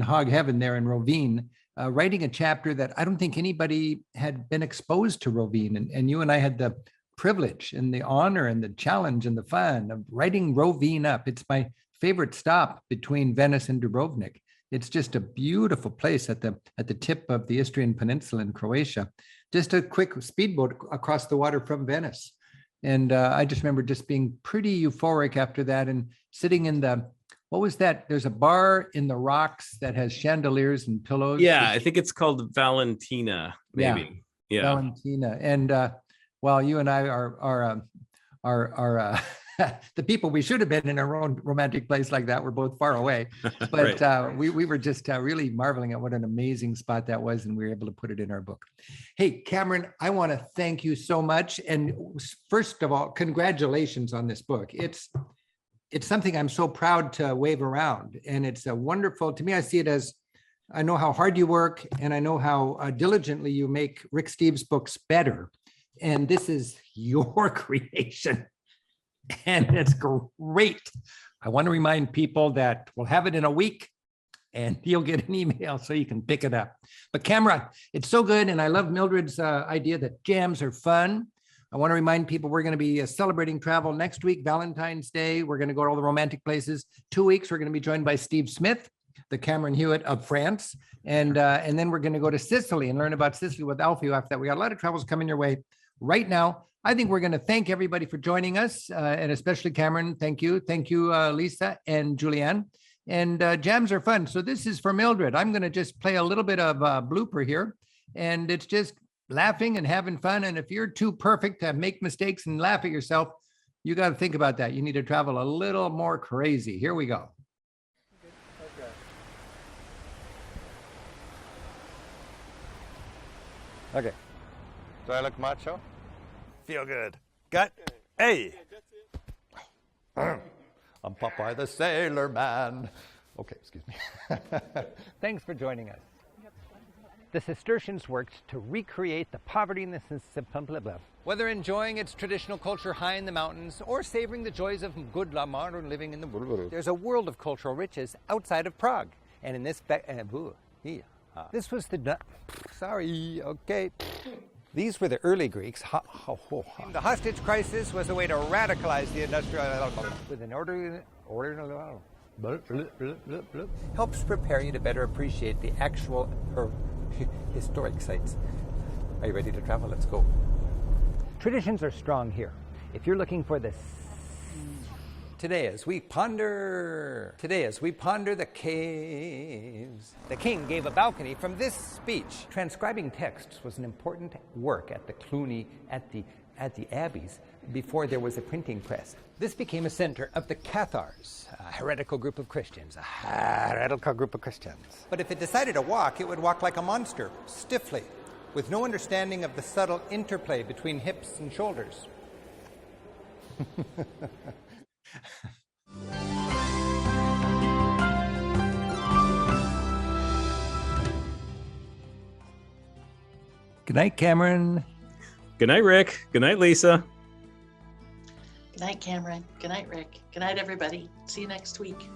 hog heaven there in Rovinj, writing a chapter that I don't think anybody had been exposed to Rovinj. And you and I had the privilege and the honor and the challenge and the fun of writing Rovinj up. It's my favorite stop between Venice and Dubrovnik. It's just a beautiful place at the tip of the Istrian Peninsula in Croatia. Just a quick speedboat across the water from Venice. And I just remember just being pretty euphoric after that, and sitting in what was that? There's a bar in the rocks that has chandeliers and pillows. Yeah, I think it's called Valentina, maybe. Yeah. Valentina. And while you and I are the people we should have been in a romantic place like that were both far away. But Right. we were just really marveling at what an amazing spot that was, and we were able to put it in our book. Hey, Cameron, I want to thank you so much. And first of all, congratulations on this book. It's something I'm so proud to wave around. And it's a wonderful, to me, I see it as, I know how hard you work, and I know how diligently you make Rick Steves' books better. And this is your creation. And it's great. I want to remind people that we'll have it in a week, and you'll get an email so you can pick it up. But Cameron, it's so good. And I love Mildred's idea that jams are fun. I want to remind people we're going to be celebrating travel next week, Valentine's Day. We're going to go to all the romantic places. 2 weeks, we're going to be joined by Steve Smith, the Cameron Hewitt of France. And then we're going to go to Sicily and learn about Sicily with Alfie after that. We got a lot of travels coming your way right now. I think we're going to thank everybody for joining us, and especially Cameron. Thank you. Thank you, Lisa and Julianne. And jams are fun. So this is for Mildred. I'm going to just play a little bit of blooper here. And it's just laughing and having fun. And if you're too perfect to make mistakes and laugh at yourself, you got to think about that. You need to travel a little more crazy. Here we go. Okay. Do I look macho? Feel good. Gut. Hey. I'm Popeye the Sailor Man. Okay, excuse me. Thanks for joining us. The Cistercians worked to recreate the poverty and the simplicity. Whether enjoying its traditional culture high in the mountains or savoring the joys of good modern living in the world, there's a world of cultural riches outside of Prague. And in this, this was the, sorry, okay. These were the early Greeks. The hostage crisis was a way to radicalize the industrial with an orderly helps prepare you to better appreciate the actual historic sites. Are you ready to travel? Let's go. Traditions are strong here. If you're looking for this, today as we ponder the caves. The king gave a balcony from this speech. Transcribing texts was an important work at the Cluny, at the abbeys, before there was a printing press. This became a center of the Cathars, a heretical group of Christians. But if it decided to walk, it would walk like a monster, stiffly, with no understanding of the subtle interplay between hips and shoulders. Good night, Cameron. Good night, Rick. Good night, Lisa. Good night, Cameron. Good night, Rick. Good night, everybody. See you next week.